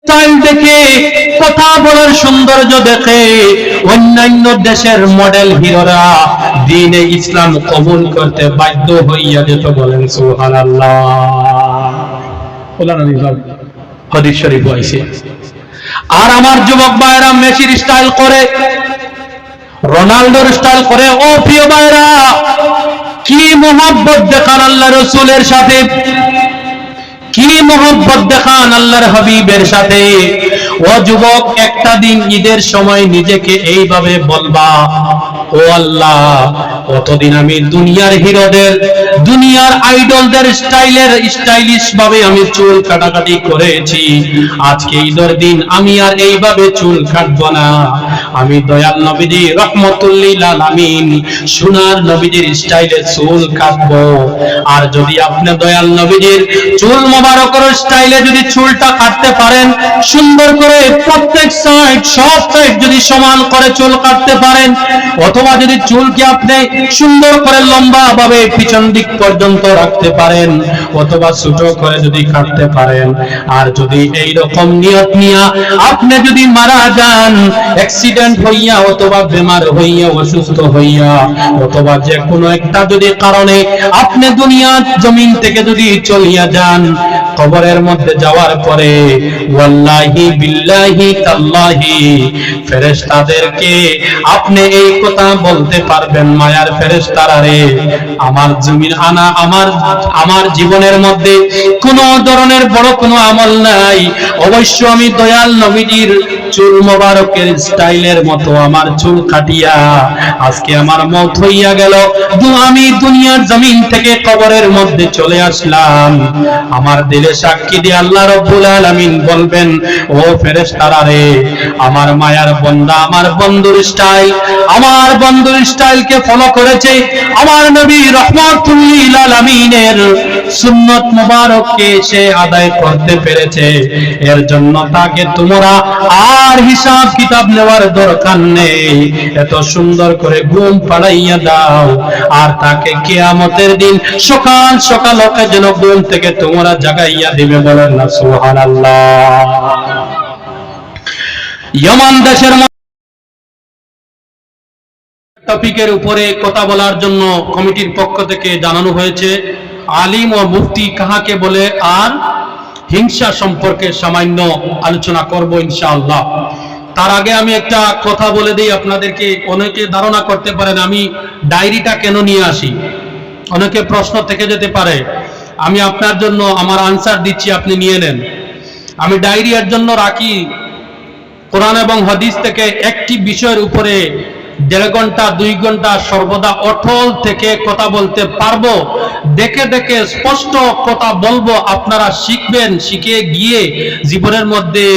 Style দেখে, কথা বলার সৌন্দর্য দেখে অন্যান্য দেশের মডেল হিরোরা দ্বীনে ইসলাম কবুল করতে বাধ্য হইয়া যেত। বলেন সুবহানাল্লাহ। হাদিস শরীফ হইছে। আর আমার যুবক ভাইরা মেসির স্টাইল করে, রোনাল্ডোর স্টাইল করে। ও প্রিয় ভাইরা, কি মোহাব্বত দেখান আল্লাহ রাসূলের সাথে, কি মোহাব্বত দেখান আল্লাহর হাবিবের সাথে। ও যুবক, একটা দিন ঈদের সময় নিজেকে এইভাবে বলবা, ও আল্লাহ, কতদিন আমি দুনিয়ার হিরোদের, দুনিয়ার আইডলদের স্টাইলিশ ভাবে আমি চুল কাটাকাটি করেছি। আজকে ঈদের দিন আমি আর এইভাবে চুল কাটবো না। আমি দয়াল নবীজি রাহমাতুল্লিল আলামিন সোনার নবীজির স্টাইলে চুল কাটবো। আর যদি আপনি দয়াল নবীজির চুল মোবারকের স্টাইলে যদি চুলটা কাটতে পারেন, সুন্দর করে প্রত্যেক সাইড সব সাইড যদি সমান করে চুল কাটতে পারেন, অথবা যদি চুলকে আপনি সুন্দর করে লম্বা ভাবে পিছন দিক পর্যন্ত রাখতে পারেন, অথবা ছোট করে যদি কাটতে পারেন, আর যদি এই রকম নিয়ত নিয়া আপনি যদি মারা যান, অ্যাক্সিডেন্ট হইয়া অথবা বেমার হইয়া অসুস্থ হইয়া অথবা যে কোনো একটা যদি কারণে আপনি দুনিয়ার জমিন থেকে যদি চলিয়া যান, কবরের মধ্যে যাওয়ার পরে ওয়াল্লাহি বিল্লাহি তাল্লাহি ফেরেশতাদেরকে আপনি এই কথা বলতে পারবেন, মায়ার ফেরেশতারা রে, আমার জমিন আনা আমার জীবনের মধ্যে কোনো ধরনের বড় কোনো আমল নাই, অবশ্য আমি দয়াল নবীজির চুল মোবারকের স্টাইলের মতো আমার চুল কাটিয়া আজকে আমার মওত হইয়া গেল, আমি দুনিয়ার জমিন থেকে কবরের মধ্যে চলে আসলাম। আমার দিলে সাক্ষী দিয়ে আল্লাহ রাব্বুল আলামিন বলবেন, ও ফেরেশতারা রে, আমার মায়ার বান্দা আমার বন্ধুর স্টাইলকে ফলো করেছে, আমার নবী রাহমাতুল্লিল আলামিনের সুন্নাত মুবারককে সে আদায় করতে পেরেছে। এর জন্য তাকে তোমরা আর হিসাব কিতাব নেওয়ার দরকার নেই, এত সুন্দর করে ঘুম পাড়াইয়া দাও, আর তাকে কিয়ামতের দিন সকাল সকাল ওকে যেন ঘুম থেকে তোমরা জাগাইয়া দিবে। বলেন না সুবহানাল্লাহ। ইয়ামান দেশের টপিকের উপরে কথা বলার জন্য কমিটির পক্ষ থেকে জানানো হয়েছে, আলিম ও মুফতি কাহাকে বলে, আর হিংসা সম্পর্কে সামান্য আলোচনা করব ইনশাআল্লাহ। তার আগে আমি একটা কথা বলে দিই আপনাদেরকে। অনেকে ধারণা করতে পারেন আমি ডায়েরিটা কেন নিয়ে আসি, অনেকে প্রশ্ন থেকে যেতে পারে। আমি আপনার জন্য আমার আনসার দিচ্ছি, আপনি নিয়ে নেন। আমি ডায়েরি এর জন্য রাখি, কোরআন এবং হাদিস থেকে একটি বিষয়ের উপরে 1.5 ঘন্টা 2 ঘন্টা সর্বদা অটল থেকে কথা বলতে পারবো, দেখে দেখে স্পষ্ট কথা বলবো, আপনারা শিখবেন, শিখে গিয়ে জীবনের মধ্যে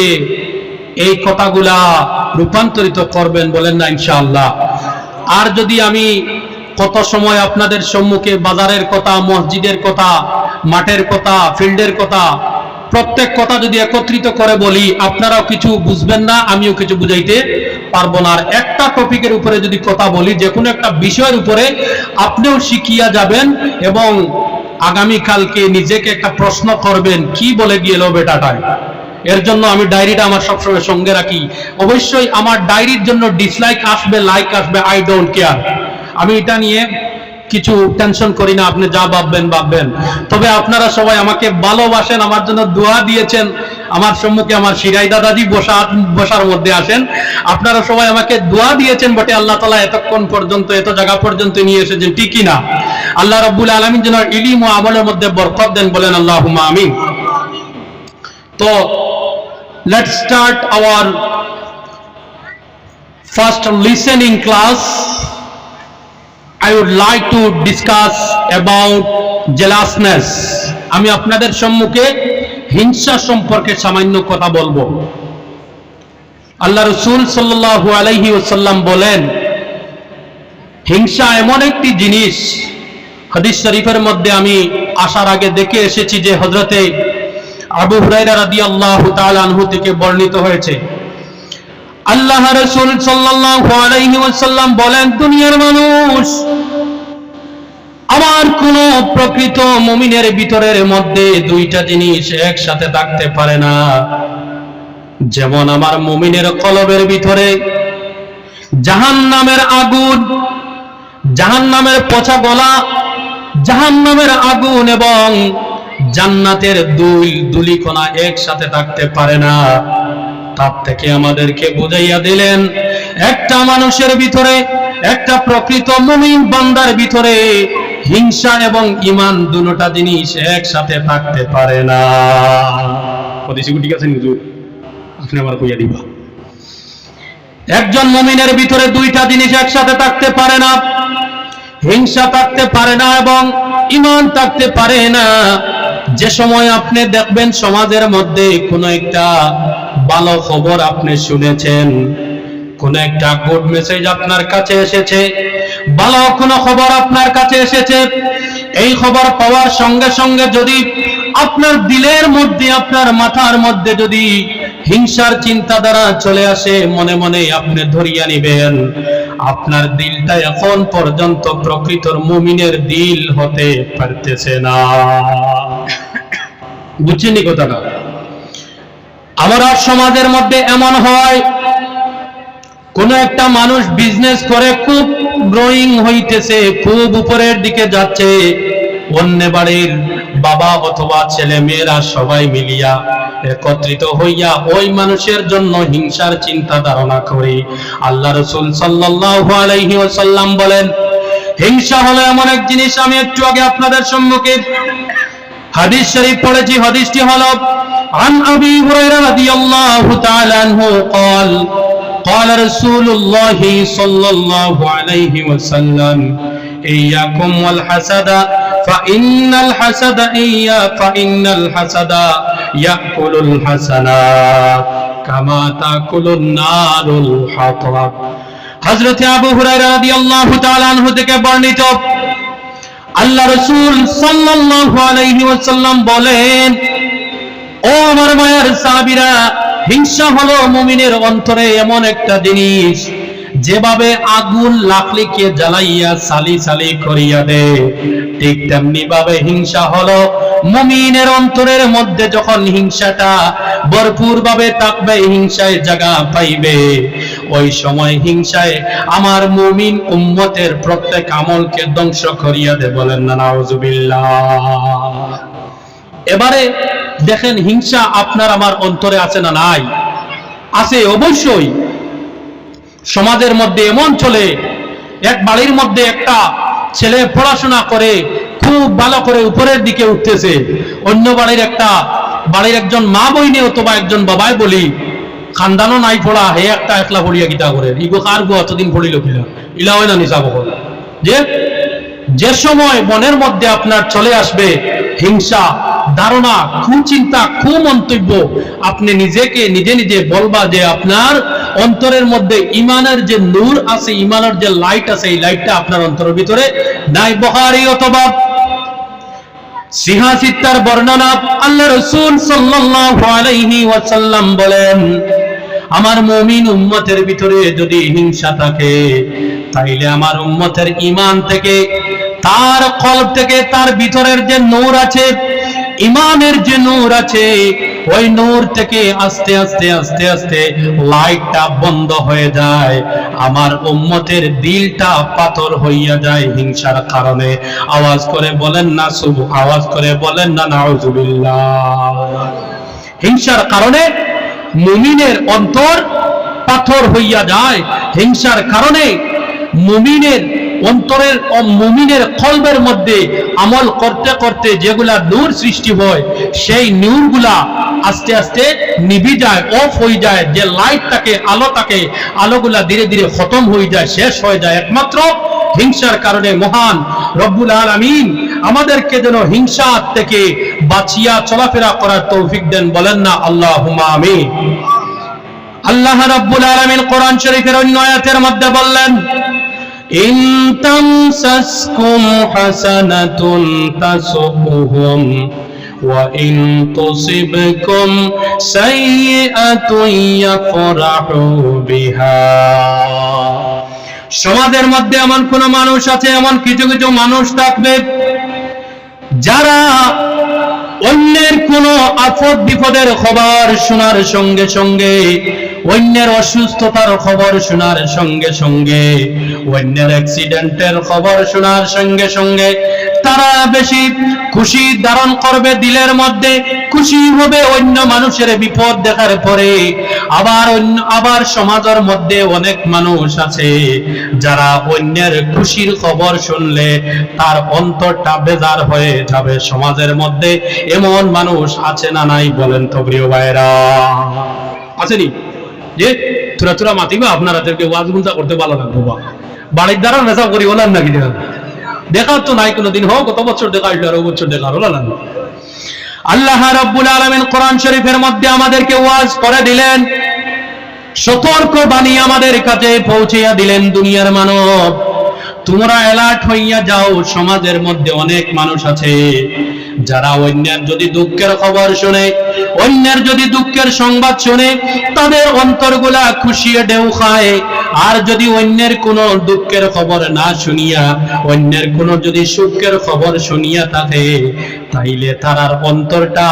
এই কথাগুলা রূপান্তরিত করবেন। বলেন না ইনশাআল্লাহ। আর যদি আমি কত সময় আপনাদের সম্মুখে বাজারের কথা, মসজিদের কথা, মাঠের কথা, ফিল্ডের কথা, প্রত্যেক কথা যদি একত্রিত করে বলি, আপনারাও কিছু বুঝবেন না, আমিও কিছু বুঝাইতে পারবো না। আর একটা টপিকের উপরে যদি কথা বলি, যে কোনো একটা বিষয়ের উপরে, আপনিও শিখিয়া যাবেন এবং আগামী কালকে নিজেকে একটা প্রশ্ন করবেন, কি বলে গেল বেটাটায়। এর জন্য আমি ডায়েরিটা আমার সবসময় সঙ্গে রাখি। অবশ্যই আমার ডায়েরির জন্য ডিসলাইক আসবে, লাইক আসবে, আই ডোন্ট কেয়ার। আমি এটা নিয়ে কিছু টেনশন করি না, আপনি যা ভাববেন। তবে আপনারা সবাই আমাকে ভালোবাসেন, আমার জন্য দোয়া দিয়েছেন। আমার সম্মুখে আমার শিরাই দাদাজি বসার মধ্যে আসেন, আপনারা সবাই আমাকে দোয়া দিয়েছেন বটে। আল্লাহ তাআলা এতক্ষণ পর্যন্ত, এত জায়গা পর্যন্ত নিয়ে এসেছেন, ঠিকই না? আল্লাহ রাব্বুল আলামিন যেন ইলম ও আমলের মধ্যে বরকত দেন। বলেন আল্লাহুম্মা আমিন। তো let's start our first listening class. I would like to discuss about jealousness. আমি আপনাদের সম্মুখে হিংসা সম্পর্কে সামান্য কথা বলবো। আল্লাহ রাসূল সাল্লাল্লাহু আলাইহি ওয়াসাল্লাম বলেন, হিংসা এমন একটি জিনিস, হাদিস শরীফের মধ্যে আমি আসার আগে দেখে এসেছি যে হযরতে আবু হুরায়রা রাদিয়াল্লাহু তাআলা আনহু থেকে বর্ণিত হয়েছে, আল্লাহ রাসূল সাল্লাল্লাহু আলাইহি ওয়াসাল্লাম বলেন, দুনিয়ার মানুষ আমার কোন প্রকৃত মুমিনের ভিতরের মধ্যে দুইটা জিনিস একসাথে থাকতে পারে না। যেমন আমার মুমিনের কলবের ভিতরে জাহান্নামের আগুন, জাহান্নামের পচা গলা, জাহান্নামের আগুন এবং জান্নাতের ধূলিকণা একসাথে থাকতে পারে না, তার থেকে আমাদেরকে বুঝাইয়া দিলেন একটা মানুষের ভিতরে, একটা প্রকৃত মুমিন বান্দার ভিতরে হিংসা এবং ঈমান দুটোটা জিনিস একসাথে থাকতে পারে না। ঠিক আছে হুজুর, আপনি আবার কইয়া দিবা। একজন মুমিনের ভিতরে দুইটা জিনিস একসাথে থাকতে পারে না, হিংসা থাকতে পারে না এবং ঈমান থাকতে পারে না। যে সময় আপনি দেখবেন সমাজের মধ্যে কোনো একটা ভালো খবর আপনি শুনেছেন, কোন একটা গুড মেসেজ আপনার কাছে এসেছে, ভালো কোনো খবর আপনার কাছে এসেছে, এই খবর পাওয়ার সঙ্গে সঙ্গে যদি আপনার দিলের মধ্যে, আপনার মাথার মধ্যে যদি হিংসার চিন্তাধারা চলে আসে, মনে মনে আপনি ধরিয়া নিবেন আপনার দিলটা এখন পর্যন্ত প্রকৃত মুমিনের দিল হতে পারতেছে না। বুঝছেন এই কথাটা? আমরা সমাজের মধ্যে এমন হয়, কোন একটা মানুষ বিজনেস করে খুব গ্রোয়িং হইতেছে, খুব উপরের দিকে যাচ্ছে, অন্য বাড়ির বাবা অথবা ছেলে মেয়েরা সবাই মিলিয়া একত্রিত হইয়া ওই মানুষের জন্য হিংসার চিন্তা ধারণা করে। আল্লাহ রাসূল সাল্লাল্লাহু আলাইহি ওয়াসাল্লাম বলেন, হিংসা হলো এমন এক জিনিস, আমি একটু আগে আপনাদের সম্মুখে হাদিস শরীফ পড়েছি। হাদিসটি হলো আন আবি হুরায়রা রাদিয়াল্লাহু তাআলা আনহু قال قال رسول الله صلى الله عليه وسلم إياكم والحسد فإن الحسد يأكل الحسنات كما تأكل النار الحطب। হযরত আবু হুরায়রা রাদিয়াল্লাহু তাআলা আনহু থেকে বর্ণিত, আল্লাহ রাসূল সাল্লাল্লাহু আলাইহি ওয়াসাল্লাম বলেন, ও আমার মায়ের সাহাবীরা, হিংসা হলো মুমিনের অন্তরে এমন একটা জিনিস, যেভাবে আগুন লাকড়িকে জ্বালাইয়া সালি সালি করিয়া দেয়, ঠিক তেমনি ভাবে হিংসা হলো মুমিনের অন্তরের মধ্যে যখন হিংসাটা ভরপুর ভাবে থাকবে, হিংসায় জায়গা পাইবে, ওই সময় হিংসায় আমার মুমিন উম্মতের প্রত্যেক আমলকে ধ্বংস করিয়া দেয়। বলেন না নাউযুবিল্লাহ। এবারে দেখেন, হিংসা আপনার আমার অন্তরে আছে না নাই? আছে, অবশ্যই। সমাজের মধ্যে এমন চলে, এক বাড়ির মধ্যে একটা ছেলে পড়াশোনা করে খুব ভালো করে উপরের দিকে উঠতেছে, অন্য বাড়ির একজন মা বইনে অথবা একজন বাবাই বলি খানদানও নাই পড়া, হে একটা একলা পড়িয়া গীতা করে ইগো কার গো এতদিন পড়িল কিনা, ইলা হয় না নিশা বহল। যে সময় মনের মধ্যে আপনার চলে আসবে হিংসা ধারণা, কুচিন্তা, কুমন্তব্য, আপনি নিজেকে নিজে বলবা যে আপনার অন্তরের মধ্যে ঈমানের যে নূর আছে, ঈমানের যে লাইট আছে, এই লাইটটা আপনার অন্তরের ভিতরে নাই। বুখারী অথবা সিহাসিত্তার বর্ণনা, আল্লাহ রাসূল সাল্লাল্লাহু আলাইহি ওয়াসাল্লাম বলেন, আমার মুমিন উম্মতের ভিতরে যদি হিংসা থাকে, তাইলে আমার উম্মতের ঈমান থেকে, তার কলব থেকে, তার ভিতরের যে নূর আছে, ঈমানের যে নূর আছে, ওই নূর থেকে আস্তে আস্তে আস্তে আস্তে লাইটটা বন্ধ হয়ে যায়, আমার উম্মতের দিলটা পাথর হইয়া যায় হিংসার কারণে। আওয়াজ করে বলেন না নাউযুবিল্লাহ। হিংসার কারণে মুমিনের অন্তর পাথর হইয়া যায়, হিংসার কারণে মুমিনের অন্তরের মুমিনের কলবের মধ্যে আমল করতে করতে যেগুলা নূর সৃষ্টি হয়, সেই নূরগুলা আস্তে আস্তে নিভে যায়, অফ হয়ে যায়, যে লাইট থাকে, আলো থাকে, আলোগুলা ধীরে ধীরে খতম হয়ে যায়, শেষ হয়ে যায়, একমাত্র হিংসার কারণে। মহান রব্বুল আলামিন আমাদেরকে যেন হিংসা থেকে বাঁচিয়া চলাফেরা করার তৌফিক দেন। বলেন না আল্লাহুম্মা আমিন। আল্লাহ রাব্বুল আলামিন কোরআন শরীফের অন্য আয়াতের মধ্যে বললেন, ইন তামসাসকুম হাসানাতুন তাসুহুম ওয়া ইন তুসিবকুম সাইয়্যাতুন ইয়াফরাহু বিহা। সমাজের মধ্যে এমন কোন মানুষ আছে, এমন কিছু কিছু মানুষ থাকবে যারা অন্যের কোনো আপদ বিপদের খবর শোনার সঙ্গে সঙ্গে, অন্যের অসুস্থতার খবর শোনার সঙ্গে সঙ্গে, অন্যের অ্যাক্সিডেন্টের খবর শোনার সঙ্গে সঙ্গে তারা বেশি খুশি ধারণ করবে দিলের মধ্যে, খুশি হবে অন্য মানুষের বিপদ দেখার পরে। আবার সমাজের মধ্যে অনেক মানুষ আছে যারা অন্যের খুশির খবর শুনলে তার অন্তরটা বেজার হয়ে যাবে। সমাজের মধ্যে এমন মানুষ আছে না নাই বলেন তো প্রিয় ভাইরা? আছেনি? যে তোরা তোরা মাতিবা আপনারাদেরকে ওয়াজ গুনজা করতে ভালো লাগবো, বা বাড়ির দ্বারা নেশা করি ওলার নাকি দেখার তো নাই কোনোদিন, হোক কত বছর দেখা আসলো আর বছর দেখা হলো না। আল্লাহ রাব্বুল আলামিন কোরআন শরীফের মধ্যে আমাদেরকে ওয়াজ করে দিলেন, সতর্ক বাণী আমাদের কাছে পৌঁছিয়া দিলেন। দুনিয়ার মানব, তোমরা অ্যালার্ট হইয়া যাও। সমাজের মধ্যে অনেক মানুষ আছে যারা অন্যের যদি দুঃখের খবর শুনে, অন্যের যদি দুঃখের সংবাদ শুনে তাদের অন্তরগুলা খুশিয়ে ঢেউ খায়। আর যদি অন্যের কোনো দুঃখের খবর না শুনিয়া অন্যের কোনো যদি সুখের খবর শুনিয়া থাকে তাইলে তার অন্তরটা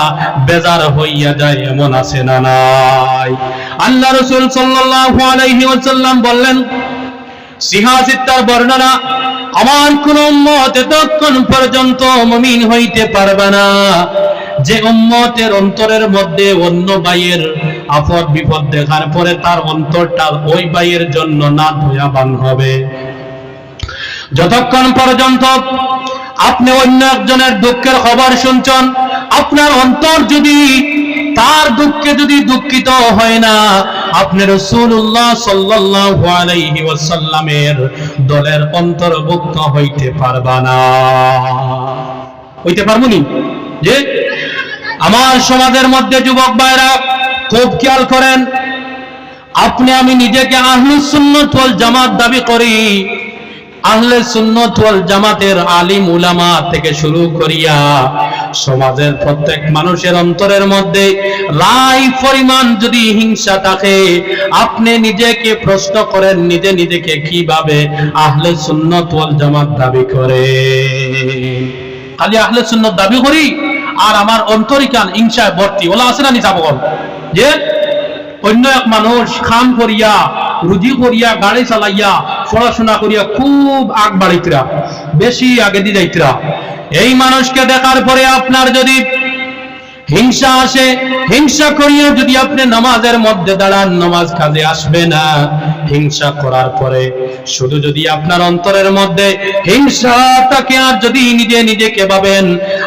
বেজার হইয়া যায়। এমন আছে না নাই? আল্লাহ রাসূল সাল্লাল্লাহু আলাইহি ওয়াসাল্লাম বললেন, সিহাসিত্তার বর্ণনা, আমার কোন উম্মত এতক্ষণ পর্যন্ত মুমিন হইতে পারবে না যে উম্মতের অন্তরের মধ্যে অন্য ভাইয়ের আপদ বিপদ দেখার পরে তার অন্তরটা ওই ভাইয়ের জন্য না দয়াবান হবে। যতক্ষণ পর্যন্ত আপনি অন্য একজনের দুঃখের খবর শুনছেন, আপনার অন্তর যদি তার দুঃখে যদি দুঃখিত হয় না, আপনি রাসূলুল্লাহ সাল্লাল্লাহু আলাইহি ওয়াসাল্লামের দলের অন্তর্ভুক্ত হইতে পারবা না। হইতে পারবো নি? যে আমার সমাজের মধ্যে যুবক ভাইরা খুব খেয়াল করেন, আপনি আমি নিজেকে আহলুস সুন্নাত ওয়াল জামাত দাবি করি। আহলে সুন্নাত ওয়াল জামাতের আলিম উলামা থেকে শুরু করিয়া সমাজের প্রত্যেক মানুষের অন্তরের মধ্যে রাই পরিমাণ যদি হিংসা থাকে, আপনি নিজেকে প্রশ্ন করেন নিজেকে কিভাবে আহলে সুন্নাত ওয়াল জামাত দাবি করে? খালি আহলে সুন্নাত দাবি করি আর আমার অন্তরিকান হিংসায় ভর্তি। ওলা আছে না নিচা বল যে অন্য এক মানুষ খাম করিয়া রুজি করিয়া গাড়ি চালাইয়া পড়াশোনা করিয়া খুব আগ বাড়িতরা, বেশি আগে দিয়ে যাইতরা, এই মানুষকে দেখার পরে আপনার যদি হিংসা আসে, হিংসা করিয়া যদি আপনি নামাজের মধ্যে দাঁড়ান, নামাজ কাজে আসবে না। হিংসা করার পরে শুধু যদি আপনার অন্তরের মধ্যে হিংসাটাকে আর যদি নিজেকে ভাবেন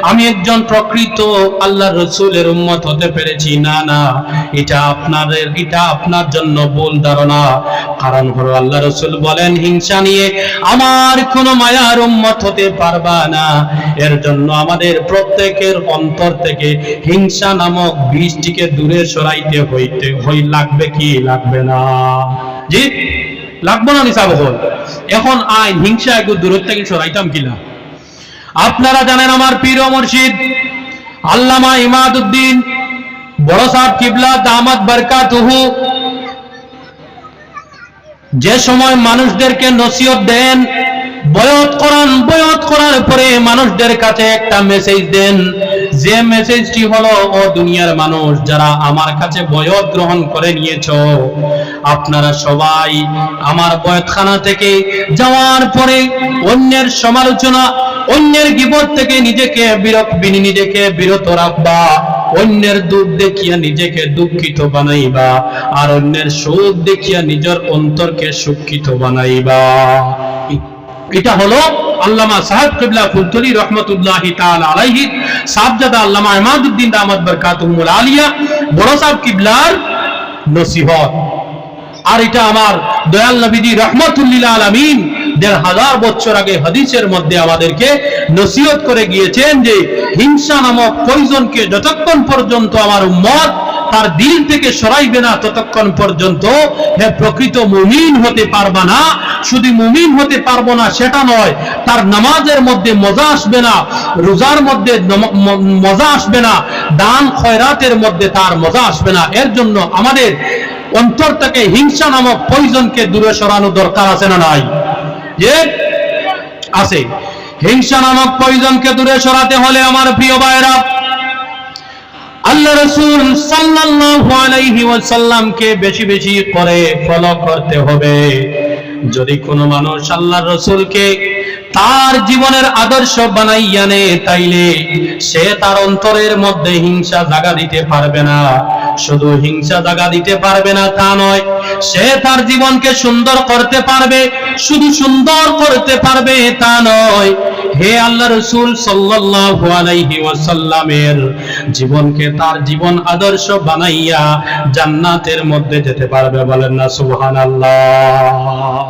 আমি একজন প্রকৃত আল্লাহর রাসূলের উম্মত হতে পেরেছি, না না, এটা আপনার জন্য ভুল ধারণা। কারণ হলো আল্লাহ রাসূল বলেন, হিংসা নিয়ে আমার কোনো মায়ার উম্মত হতে পারবা না। এর জন্য আমাদের প্রত্যেকের অন্তর থেকে হিংসা নামক বীজটিকে দূরে সরাইতে লাগবে কি লাগবে না? জি লাগবে না নিসা বল। এখন আইন হিংসা একটু দূর থেকে সরাইতাম কিনা? আপনারা জানেন আমার পীর ও মুর্শিদ আল্লামা ইমাদউদ্দিন বড় সাহেব কিবলা দামাত বরকাতুহু যে সময় মানুষদেরকে নসিহত দেন, বয়াত করার পরে মানুষদের কাছে একটা মেসেজ দেন, যে মেসেজটি হলো, ও দুনিয়ার মানুষ যারা আমার কাছে বয়াত গ্রহণ করে নিয়েছো, আপনারা সবাই আমার বয়াতখানা থেকে যাওয়ার পরে অন্যের সমালোচনা, অন্যের গীবত থেকে নিজেকে বিরত রাখবা, অন্যের দুঃখ দেখিয়া নিজেকে দুঃখিত বানাইবা, আর অন্যের সুখ দেখিয়া নিজের অন্তরকে সুখিত বানাইবা। এটা হলো আল্লামা সাহেব কিবলা ফুলতলি রহমতুল্লাহি তাআলা আলাইহি সাহেবজাদা আল্লামা ইমাদউদ্দিন দামাত বরকাতুহুল আলিয়া বড় সাহেব কিবলার নসিহত। আর এটা আমার দয়াল নবীজি রাহমাতুল্লিল আলামিন ১৫০০ বছর আগে হাদিসের মধ্যে আমাদেরকে নসিহত করে গিয়েছেন যে হিংসা নামক পয়জনকে যতক্ষণ পর্যন্ত আমার উম্মত তার দিল থেকে সরাইবে না, ততক্ষণ পর্যন্ত হে প্রকৃত মুমিন হতে পারবা না। শুধু মুমিন হতে পারবো না সেটা নয়, তার নামাজের মধ্যে মজা আসবে না, রোজার মধ্যে মজা আসবে না, দান খয়রাতের মধ্যে তার মজা আসবে না। এর জন্য আমাদের অন্তর থেকে হিংসা নামক পয়জনকে দূরে সরানো দরকার আছে না নাই? যে আছে। হিংসা নামক পয়জনকে দূরে সরাতে হলে আমার প্রিয় ভাইরা আল্লাহ রাসূল সাল্লাল্লাহু আলাইহি ওয়াসাল্লামকে বেশি বেশি করে ফলো করতে হবে। যদি কোনো মানুষ আল্লাহর রাসূলকে তার জীবনের আদর্শ বানাইয়া নেয়, তাইলে সে তার অন্তরের মধ্যে হিংসা জাগা দিতে পারবে না। শুধু হিংসা জাগা দিতে পারবে না তা নয়, সে তার জীবনকে সুন্দর করতে পারবে। শুধু সুন্দর করতে পারবে তা নয়, হে আল্লাহ রাসূল সাল্লাল্লাহু আলাইহি ওয়াসাল্লামের জীবনকে তার জীবন আদর্শ বানাইয়া জান্নাতের মধ্যে যেতে পারবে। বলেন না সুবহানাল্লাহ।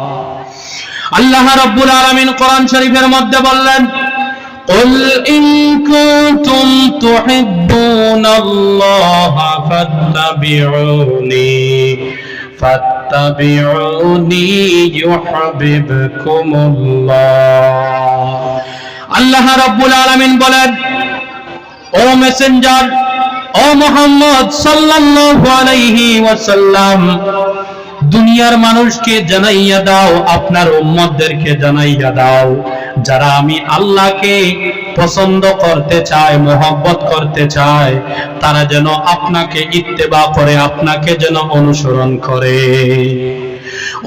আল্লাহ রাব্বুল আলামিন কোরআন শরীফের মধ্যে বললেন, কুল ইন কুনতুম তুহিব্বুনাল্লাহা ফাত্তাবিউনি ইউহিব্বুকুমুল্লাহ। আল্লাহ রাব্বুল আলামিন বলেন, ও মেসেঞ্জার, ও মুহাম্মদ সাল্লাল্লাহু আলাইহি ওয়াসাল্লাম, দুনিয়ার মানুষকে জানাইয়া দাও, আপনার উম্মতদেরকে জানাইয়া দাও, যারা আমি আল্লাহকে পছন্দ করতে চায়, মহব্বত করতে চায়, তারা যেন আপনাকে ইত্তেবা করে, আপনাকে যেন অনুসরণ করে।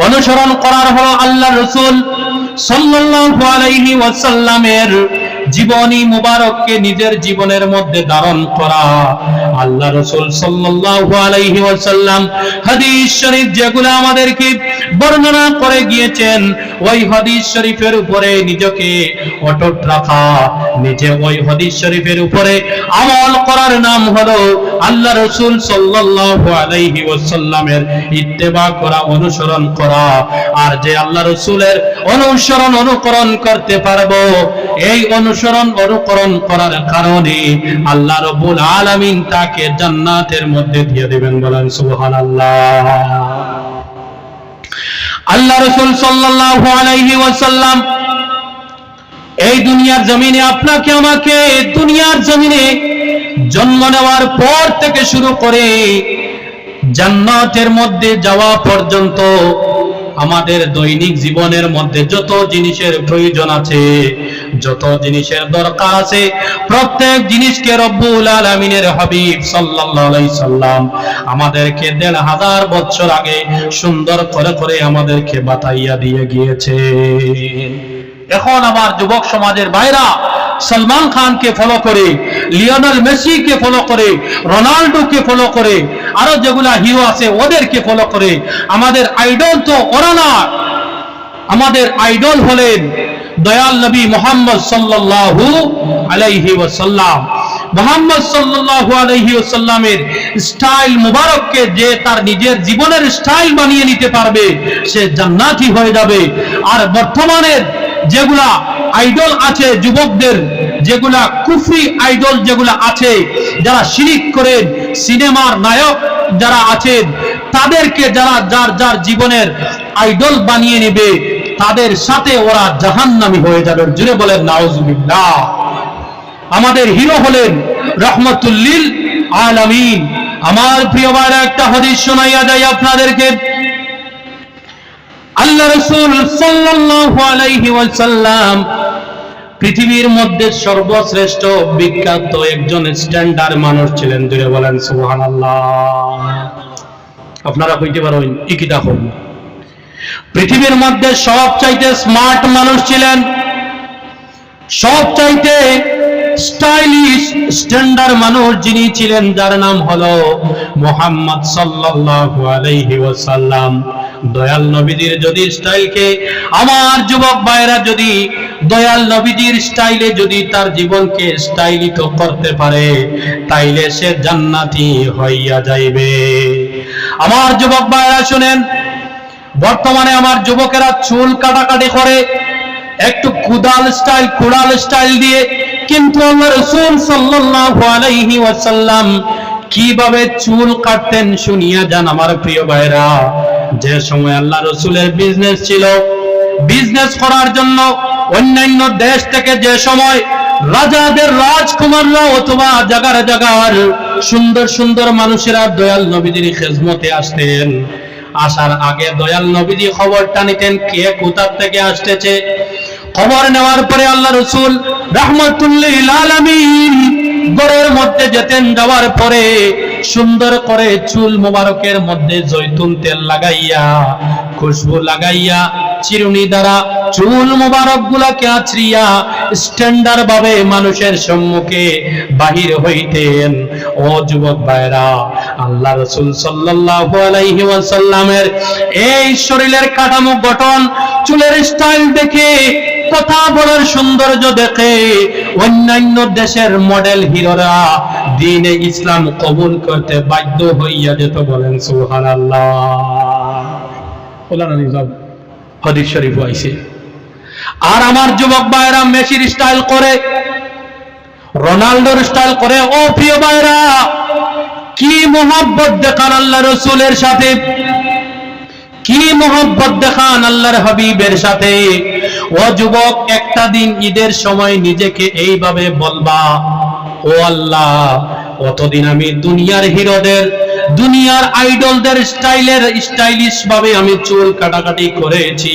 অনুসরণ করার হলো আল্লাহ রাসূল সাল্লাল্লাহু আলাইহি ওয়াসাল্লামের জীবনী মুবারককে নিজের জীবনের মধ্যে ধারণ করা। আল্লাহ রাসূল সাল্লাল্লাহু আলাইহি ওয়াসাল্লাম হাদিস শরীফ যেগুলো আমাদেরকে বর্ণনা করে গিয়েছেন, ওই হাদিস শরীফের উপরে নিজেকে অটুট রাখা, নিজে ওই হাদিস শরীফের উপরে আমল করার নাম হলো আল্লাহ রাসূল সাল্লাল্লাহু আলাইহি ওয়াসাল্লামের ইত্তেবা করা, অনুসরণ করা। আর যে আল্লাহ রাসূলের অনুসরণ অনুকরণ করতে পারবো, এই অনুসরণ অনুকরণ করার কারণে আল্লাহ রাব্বুল আলামিন তাকে জান্নাতের মধ্যে দিয়ে দিবেন। বলেন সুবহানাল্লাহ। আল্লাহ রাসূল সাল্লাল্লাহু আলাইহি ওয়াসাল্লাম এই দুনিয়ার জমিনে আপনাকে আমাকে দুনিয়ার জমিনে জন্ম নেওয়ার পর থেকে শুরু করে জান্নাতের মধ্যে যাওয়া পর্যন্ত আমাদের দৈনিক জীবনের মধ্যে যত জিনিসের প্রয়োজন আছে, যত জিনিসের দরকার আছে, প্রত্যেক জিনিসকে রব্বুল আলামিনের হাবিব সাল্লাল্লাহু আলাইহি সাল্লাম আমাদেরকে ১৫০০ বছর আগে সুন্দর করে করে আমাদেরকে বাতাইয়া দিয়ে গিয়েছে। এখন আমার যুবক সমাজের ভাইরা সলমান খানকে ফলো করে, লিওনেল মেসিকে ফলো করে, রোনাল্ডোকে ফলো করে, আরো যেগুলা হিরো আছে ওদেরকে ফলো করে। আমাদের আইডল তো ওরা না, আমাদের আইডল হলেন দয়াল নবী মুহাম্মদ সাল্লাল্লাহু আলাইহি ওয়াসাল্লাম। মুহাম্মদ সাল্লাল্লাহু আলাইহি ওয়াসাল্লামের স্টাইল মুবারককে যে তার নিজের জীবনের স্টাইল বানিয়ে নিতে পারবে, সে জান্নাতি হয়ে যাবে। আর বর্তমানের যেগুলা আইডল আছে যুবকদের, যেগুলা কুফরি আইডল যেগুলা আছে, যারা শিরিক করেন, সিনেমার নায়ক যারা আছেন, তাদেরকে যারা যার যার জীবনের আইডল বানিয়ে নেবে, তাদের সাথে ওরা জাহান্নামী হয়ে যাবে। জুড়ে বলেন নাউজুবিল্লাহ। আমাদের হিরো হলেন রাহমাতুল লিল আলামিন। আমার প্রিয় ভাইরা, একটা হাদিস শোনাইয়া যাই আপনাদেরকে। আল্লাহ রাসূল সাল্লাল্লাহু আলাইহি ওয়াসাল্লাম পৃথিবীর মধ্যে সর্বশ্রেষ্ঠ বিখ্যাত একজন স্ট্যান্ডার্ড মানুষ ছিলেন। জুড়ে বলেন সুবহানাল্লাহ। আপনারা কইতে পারেন ইকিটা হন, পৃথিবীর মধ্যে সবচাইতে স্মার্ট মানুষ ছিলেন, সবচাইতে স্টাইলিশ স্ট্যান্ডার্ড মানুষ যিনি ছিলেন, যার নাম হলো মুহাম্মদ সাল্লাল্লাহু আলাইহি ওয়াসাল্লাম। দয়াল নবীজির যদি স্টাইলকে আমার যুবক ভাইরা যদি দয়াল নবীজির স্টাইলে যদি তার জীবনকে স্টাইলিত করতে পারে, তাইলে সে জান্নাতি হইয়া যাইবে। আমার যুবক ভাইরা শুনেন, বর্তমানে আমার যুবকেরা চুল কাটাকাটি করে একটু কুড়াল স্টাইল দিয়ে, কিন্তু আল্লাহ রাসূল সাল্লাল্লাহু আলাইহি ওয়াসাল্লাম কিভাবে চুল কাটতেন শুনিয়া যান আমার প্রিয় ভাইরা। যে সময় আল্লাহ রাসূলের বিজনেস ছিল, বিজনেস করার জন্য অন্যান্য দেশ থেকে যে সময় রাজাদের রাজকুমাররা অথবা জাগার জাগার সুন্দর সুন্দর মানুষেরা দয়াল নবীজির খেদমতে আসতেন, আসার আগে দয়াল নবীজি খবরটা নিতেন কে কোথা থেকে আসতেছে। খবর নেওয়ার পরে আল্লাহ রাসূল রাহমাতুল লিল আলামিন ঘরের মধ্যে যেতেন, যাওয়ার পরে সুন্দর করে চুল মোবারকের মধ্যে জয়তুন তেল লাগাইয়া, খুশবু লাগাইয়া, চিরুনি দ্বারা চুল মোবারক গুলাকে আছড়িয়া স্ট্যান্ডার্ড ভাবে মানুষের সম্মুখে বাহির হইতেন। ও যুবক ভাইরা, আল্লাহ রাসূল সাল্লাল্লাহু আলাইহি ওয়াসাল্লামের এই শরীরের কাঠামো, গঠন, চুলের স্টাইল দেখে, কথা বলার সৌন্দর্য দেখে অন্যান্য দেশের মডেল হিরোরা দ্বীনে ইসলাম কবুল করতে বাধ্য হইয়া যেত। বলেন সুবহানাল্লাহ। হাদিস শরীফ আইছে। আর আমার যুবক ভাইরা মেসির স্টাইল করে, রোনাল্ডোর স্টাইল করে। ও প্রিয় ভাইরা, কি মোহাব্বত দেখান আল্লাহ রাসূলের সাথে, কি মোহাব্বত দেখান আল্লাহর হাবিবের সাথে। ও যুবক, একটা দিন ঈদের সময় নিজেকে এইভাবে বলবা, ও আল্লাহ, কতদিন আমি দুনিয়ার হিরোদের, দুনিয়ার আইডলদের স্টাইলিশ ভাবে আমি চুল কাটাকাটি করেছি।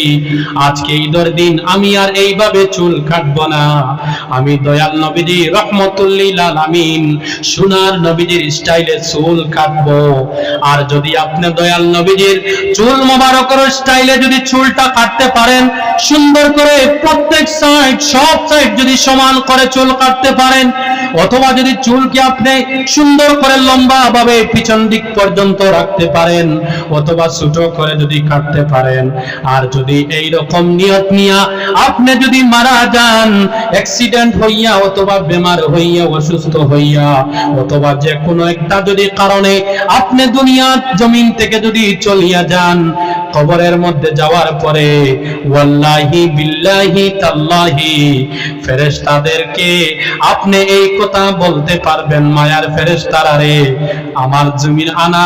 আজকে ঈদের দিন আমি আর এইভাবে চুল কাটবো না। আমি দয়াল নবীজি রহমতুল্লিল আলামিন সোনার নবীজির স্টাইলে চুল কাটবো। আর যদি আপনি দয়াল নবীজির চুল মোবারকের স্টাইলে যদি চুলটা কাটতে পারেন, সুন্দর করে প্রত্যেক সাইড, সব সাইড যদি সমান করে চুল কাটতে পারেন, অথবা যদি চুলকে আপনি সুন্দর করে লম্বা ভাবে পিছন দিক পর্যন্ত রাখতে পারেন, অথবা ছোট করে যদি কাটতে পারেন, আর যদি এই রকম নিয়ত নিয়া আপনি যদি মারা যান, অ্যাক্সিডেন্ট হইয়া, অথবা বেমার হইয়া, অসুস্থ হইয়া, অথবা যে কোনো একটা যদি কারণে আপনি দুনিয়ার জমিন থেকে যদি চলিয়া যান, কবরের মধ্যে যাওয়ার পরে ওয়াল্লাহি বিল্লাহি তাল্লাহি ফেরেশতাদেরকে আপনি এই কথা বলতে পারবেন, মায়ার ফেরেশতারা রে, আমার জমিন আনা,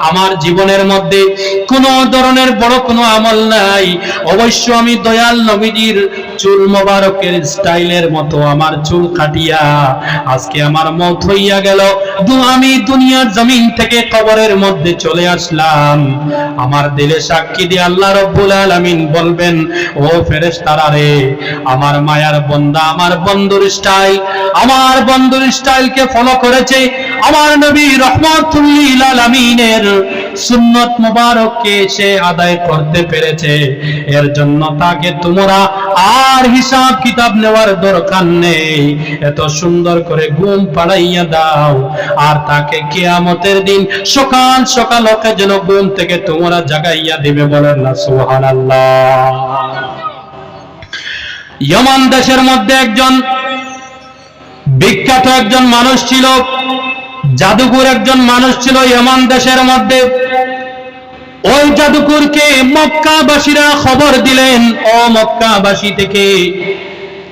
আমার জীবনের মধ্যে কোন ধরনের বড় কোনো আমল নাই, অবশ্য আমি দয়াল নবীজির চুল মোবারকের স্টাইলের মতো আমার চুল কাটিয়া আজকে আমার মওত হইয়া গেল, আমি দুনিয়ার জমিন থেকে কবরের মধ্যে চলে আসলাম। আমার দিলে সাক্ষী দিয়ে আল্লাহ রাব্বুল আলামিন বলবেন, ও ফেরেশতারা রে, আমার মায়ার বান্দা আমার বন্ধুর স্টাইলকে ফলো করেছে, আমার নবী রহমাতুল্লিল আলামিনের সুন্নত মোবারককে সে আদায় করতে পেরেছে, এর জন্য তাকে তোমরা আর হিসাব কিতাব নেওয়ার দরকার নেই, এত সুন্দর করে ঘুম পাড়াইয়া দাও, আর তাকে কিয়ামতের দিন সকাল সকাল ওকে যেন ঘুম থেকে তোমরা জাগাইয়া দিবে। বলেন না সুবহানাল্লাহ। ইয়েমেন দেশের মধ্যে একজন বিখ্যাত একজন মানুষ ছিল, জাদুকর একজন মানুষ ছিল ইয়েমেন দেশের মধ্যে। ওই জাদুকরকে মক্কাবাসীরা খবর দিলেন, ও মক্কাবাসী থেকে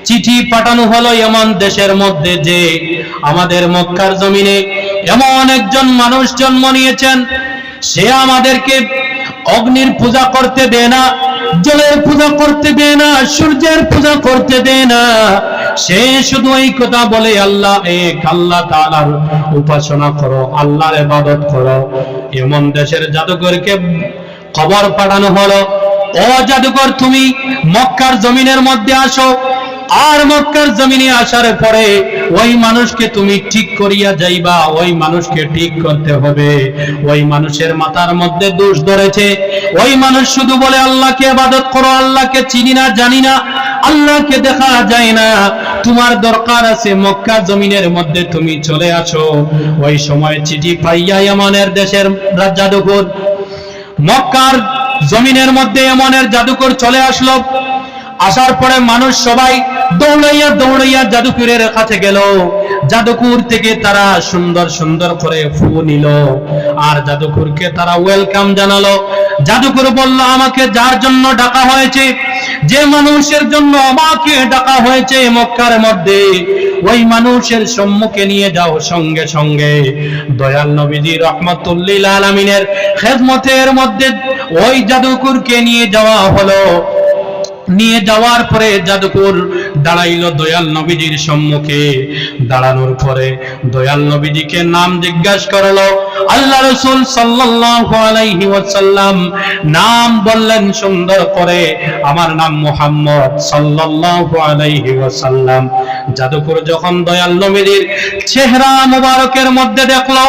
চিঠি পাঠানো হলো ইয়েমেন দেশের মধ্যে যে আমাদের মক্কার জমিনে এমন একজন মানুষ জন্ম নিয়েছেন, সে আমাদেরকে অগ্নির পূজা করতে দেয় না, জলের পূজা করতে দেয় না, সূর্যের পূজা করতে দেয় না, সে শুধু এই কথা বলে আল্লাহ এক, আল্লাহ তাআলার উপাসনা করো, আল্লাহর ইবাদত করো। এমন দেশের জাদুকরকে খবর পাঠানো হলো, ও জাদুকর, তুমি মক্কার জমিনের মধ্যে আসো, আর মক্কার জমিনে আসার পরে ওই মানুষকে তুমি ঠিক করিয়া যাইবা, ওই মানুষকে ঠিক করতে হবে। ওই মানুষের মাথার মধ্যে দোষ ধরেছে, ওই মানুষ শুধু বলে আল্লাহকে ইবাদত করো, আল্লাহকে চিনি না, জানি না, আল্লাহকে দেখা যায় না, তোমার দরকার আছে মক্কা জমিনের মধ্যে তুমি চলে আসো। ওই সময় চিঠি পাইয়া ইয়েমেনের দেশের জাদুকর মক্কার জমিনের মধ্যে ইয়েমেনের জাদুকর চলে আসলো। আসার পরে মানুষ সবাই দৌড়াইয়া জাদুকরের কাছে গেল, জাদুকর থেকে তারা সুন্দর সুন্দর করে ফু নিল, আর জাদুকরকে তারা ওয়েলকাম জানালো। জাদুকর বলল, আমাকে যার জন্য ডাকা হয়েছে, যে মানুষের জন্য আমাকে ডাকা হয়েছে মক্কার মধ্যে, ওই মানুষের সম্মুখে নিয়ে যাও। সঙ্গে সঙ্গে দয়াল নবীজি রহমাতুল্লিল আলামিনের খেদমতের মধ্যে ওই জাদুকরকে নিয়ে যাওয়া হলো। নিয়ে যাওয়ার পরে জাদুকর দাঁড়াইল দয়াল নবীজির সম্মুখে। দাঁড়ানোর পরে দয়াল নবীজিকে নাম জিজ্ঞাসা করলো। আল্লাহ রাসূল সাল্লাল্লাহু আলাইহি ওয়াসাল্লাম নাম বললেন সুন্দর করে, আমার নাম মুহাম্মদ সাল্লাল্লাহু আলাইহি ওয়াসাল্লাম। জাদুকর যখন দয়াল নবীজির চেহারা মুবারকের মধ্যে দেখলো,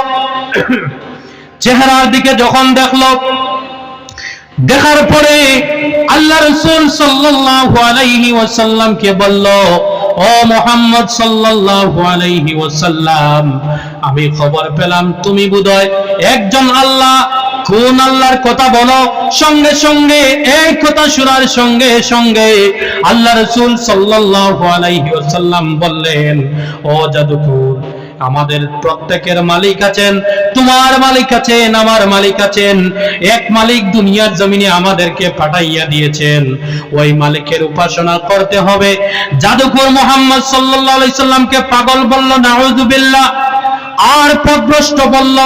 চেহারার দিকে যখন দেখলো, দেখার পরে আল্লাহ রাসূল সাল্লাল্লাহু আলাইহি ওয়াসাল্লাম কে বলল, ও মুহাম্মদ সাল্লাল্লাহু আলাইহি ওয়াসাল্লাম, আমি খবর পেলাম তুমি বোধহয় একজন আল্লাহ। কোন আল্লাহর কথা বলো? সঙ্গে সঙ্গে এই কথা শোনার সঙ্গে সঙ্গে আল্লাহ রাসূল সাল্লাল্লাহু আলাইহি ওয়াসাল্লাম বললেন, ও জাদুকর, আমাদের প্রত্যেকের মালিক আছেন, তোমার মালিক আছেন, আমার মালিক আছেন। এক মালিক দুনিয়ার জমিনে আমাদেরকে পাঠাইয়া দিয়েছেন, ওই মালিকের উপাসনা করতে হবে। জাদুকর মুহাম্মদ সাল্লাল্লাহু আলাইহি সাল্লামকে পাগল বলল, নাউযুবিল্লাহ। আর পথভ্রষ্ট বলল।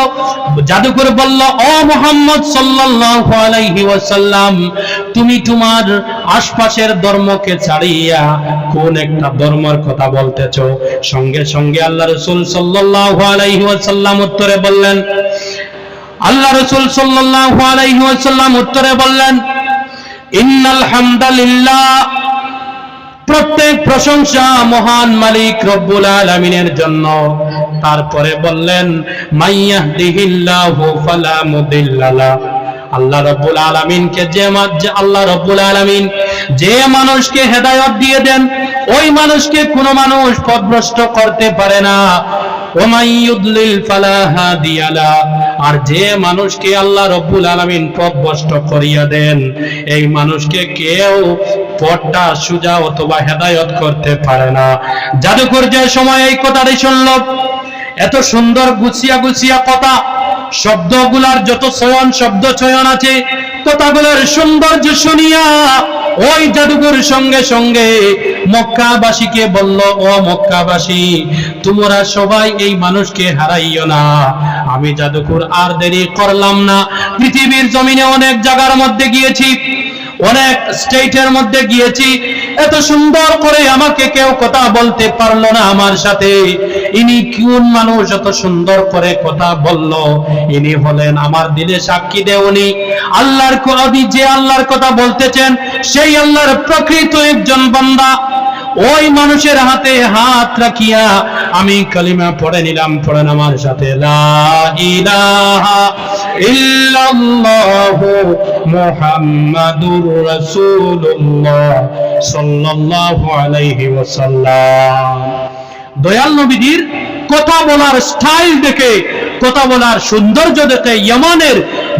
জাদুকর বলল, ও মুহাম্মদ সাল্লাল্লাহু আলাইহি ওয়াসাল্লাম, তুমি তোমার আশপাশের ধর্মকে ছাড়িয়া কোন একটা ধর্মের কথা বলতেছো? সঙ্গে সঙ্গে আল্লাহ রাসূল সাল্লাল্লাহু আলাইহি ওয়াসাল্লাম উত্তরে বললেন, আল্লাহ রাসূল সাল্লাল্লাহু আলাইহি ওয়াসাল্লাম উত্তরে বললেন, ইন্নাল হামদালিল্লাহ, প্রত্যেক প্রশংসা মহান মালিক রব্বুল আলামিনের জন্য। তারপরে বললেন, মাইয়াহদিহিল্লাহু ফালা মুদিল্লা লাহু, আল্লাহ রব্বুল আলামিনকে আল্লাহ রব্বুল আলামিন যে মানুষকে হেদায়েত দিয়ে দেন, ওই মানুষকে কোনো মানুষ পথভ্রষ্ট করতে পারে না। ওয়া মাইয়ুদলিল ফালা হাদিয়া লাহু, আর যে মানুষকে আল্লাহ রব্বুল আলামিন পথভ্রষ্ট করিয়া দেন, এই মানুষকে কেউ পথটা সোজা অথবা হেদায়েত করতে পারে না। জাদুকর যে সময় এই কথাটি শুনল, এত সুন্দর গুছিয়া গুছিয়া কথা, শব্দগুলার যত চয়ন, শব্দ চয়ন আছে, কথাগুলোর সৌন্দর্য শুনিয়া ওই জাদুকর সঙ্গে সঙ্গে মক্কাবাসীকে বলল, ও মক্কাবাসী, তোমরা সবাই এই মানুষকে হারাইও না। আমি জাদুকর আর দেরি করলাম না। পৃথিবীর জমিনে অনেক জায়গার মধ্যে গিয়েছি, অনেক স্টেটের মধ্যে গিয়েছি, এত সুন্দর করে আমাকে কেউ কথা বলতে পারলো না আমার সাথে। ইনি কোন মানুষ এত সুন্দর করে কথা বলল? ইনি হলেন আমার দিলে সাক্ষী দেওনি আল্লাহর কবি, যে আল্লাহর কথা বলতেছেন সেই আল্লাহর প্রকৃত একজন বান্দা। ওই মানুষের হাতে হাত রাখিয়া আমি কালিমা পড়ে নিলাম। পড়েন আমার সাথে, লা ইলাহা ইল্লাল্লাহু মুহাম্মাদুর রাসূলুল্লাহ সাল্লাল্লাহু আলাইহি ওয়াসাল্লাম। দয়াল নবীজির কথা বলার স্টাইল দেখে, কথা বলার সৌন্দর্য দেখে ইয়ামানের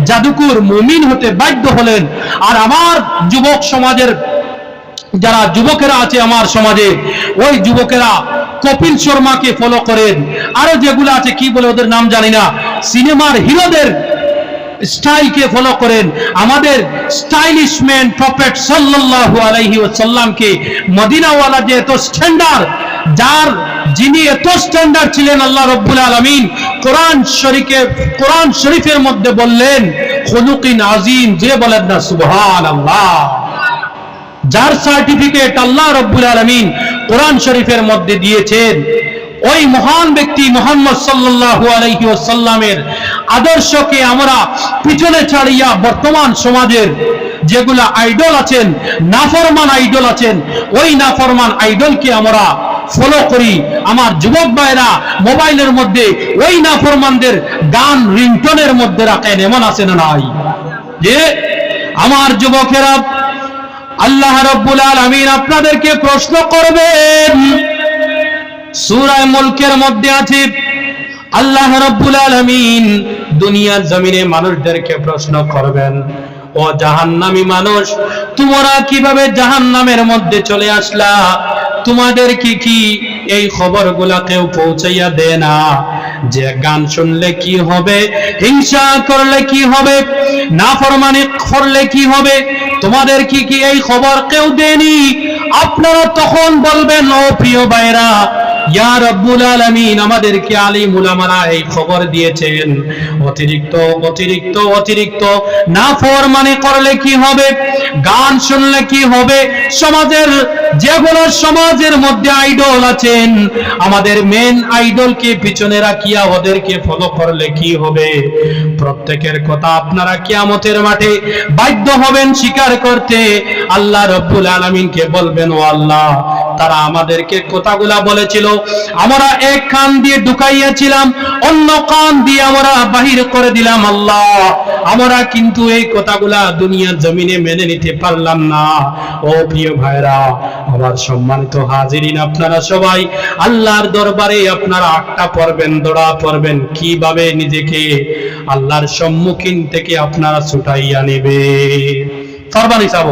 জাদুকর মুমিন হতে বাধ্য হলেন। আর আমার যুবক সমাজের যারা যুবকেরা আছে আমার সমাজে, ওই যুবকেরা কপিল শর্মাকে ফলো করেন, আরো যেগুলো আছে কি বলে ওদের নাম জানি না, সিনেমার হিরোদের স্টাইলকে ফলো করেন। আমাদের স্টাইলিশ ম্যান প্রফেট সাল্লাল্লাহু আলাইহি ওয়াসাল্লামকে মদিনাওয়ালা যে এত স্ট্যান্ডার্ড, যিনি এত স্ট্যান্ডার্ড ছিলেন, আল্লাহ রাব্বুল আলামিন কোরআন শরীফের মধ্যে বললেন, খুলুকিন আযীম, যে বলেন না সুবহানাল্লাহ, যার সার্টিফিকেট আল্লাহ রাব্বুল আলামিন কোরআন শরীফের মধ্যে দিয়েছেন, ওই মহান ব্যক্তি মুহাম্মদ সাল্লাল্লাহু আলাইহি ওয়াসাল্লামের আদর্শকে আমরা পিছনে ছাড়িয়া বর্তমান সমাজের যেগুলা আইডল আছেন, নাফরমান আইডল আছেন, ওই নাফরমান আইডলকে আমরা ফলো করি। আমার যুবক ভাইরা মোবাইলের মধ্যে ওই নাফরমানদের গান রিংটোনের মধ্যে রাখেন, এমন আছে না নাই? যে আমার যুবকেরা, আল্লাহ রাব্বুল আলামিন আপনাদেরকে প্রশ্ন করবেন। সূরা মুলকের মধ্যে আছে, আল্লাহ রাব্বুল আলামিন দুনিয়ার জমিনে মানুষদেরকে প্রশ্ন করবেন, ও জাহান্নামী মানুষ, তোমরা কিভাবে জাহান্নামের মধ্যে চলে আসলা? তোমাদের কি এই খবরগুলা কেউ পৌঁছাইয়া দেয় না? যে গান শুনলে কি হবে, হিংসা করলে কি হবে, নাফরমানি করলে কি হবে, তোমাদের কি এই খবর কেউ দেয়নি? আপনারা তখন বলবেন, ও প্রিয় ভাইরা, ইয়া রাব্বুল আলামিন আমাদেরকে আলিম উলামারা এই খবর দিয়েছেন অতিরিক্ত অতিরিক্ত অতিরিক্ত নাফরমানি করলে কি হবে, গান শুনলে কি হবে, সমাজের যেগুলো সমাজের মধ্যে আইডল আছেন আমাদের মেন আইডলকে পিছনে রাখিয়া ওদেরকে ফলো করলে কি হবে, প্রত্যেকের কথা আপনারা কিয়ামতের মাঠে বাধ্য হবেন স্বীকার করতে। আল্লাহ রাব্বুল আলামিনকে বলবেন, ও আল্লাহ তারা আমাদেরকে কথাগুলা বলেছিল, আমরা এক কান দিয়ে ঢুকাইয়াছিলাম, অন্য কান দিয়ে আমরা বাহির করে দিলাম। আল্লাহ আমরা কিন্তু এই কথাগুলা দুনিয়ার জমিনে মেনে নিতে পারলাম না। ও প্রিয় ভাইরা, আমার সম্মানিত হাজিরিন, আপনারা সবাই আল্লাহর দরবারে আপনারা আটটা পড়বেন, দোয়া পড়বেন কিভাবে নিজেকে আল্লাহর সম্মুখীন থেকে আপনারা ছুটাইয়া নেবে। ফরমানি সাব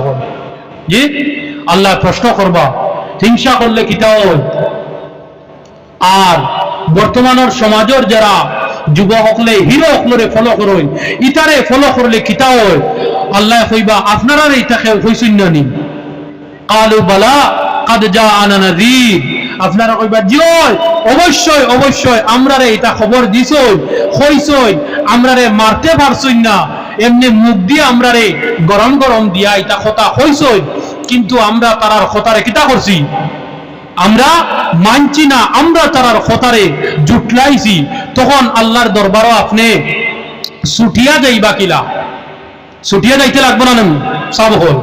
জি আল্লাহ প্রশ্ন করবা হিংসা করলে কিতা হয়। আর বর্তমানের সমাজের যারা যুবক হকলে হিরো হকলরে ফলো করুন, ইতারে ফলো করলে কিতা হয়। আল্লাহ কইবা আপনারা এইটাকে হইছেন না নি? কালু বালা কাদ জাআনা নাযীর। আপনারা কইবা জি অবশ্যই অবশ্যই আমরারে এটা খবর দিছই, কইছই, আমরারে মারতে পারছই না, এমনি মুখ দিয়ে আমরারে গরম গরম দিয়া এটা কথা কইছই, কিন্তু আমরা তারার কথারে কিতা করছি, আমরা মানছি না, আমরা তারার কথারে জুটলাইছি। তখন আল্লাহর দরবারও আপনি ছুটিয়া যাইবা কিলা? ছুটিয়া যাইতে লাগবো না সব হল।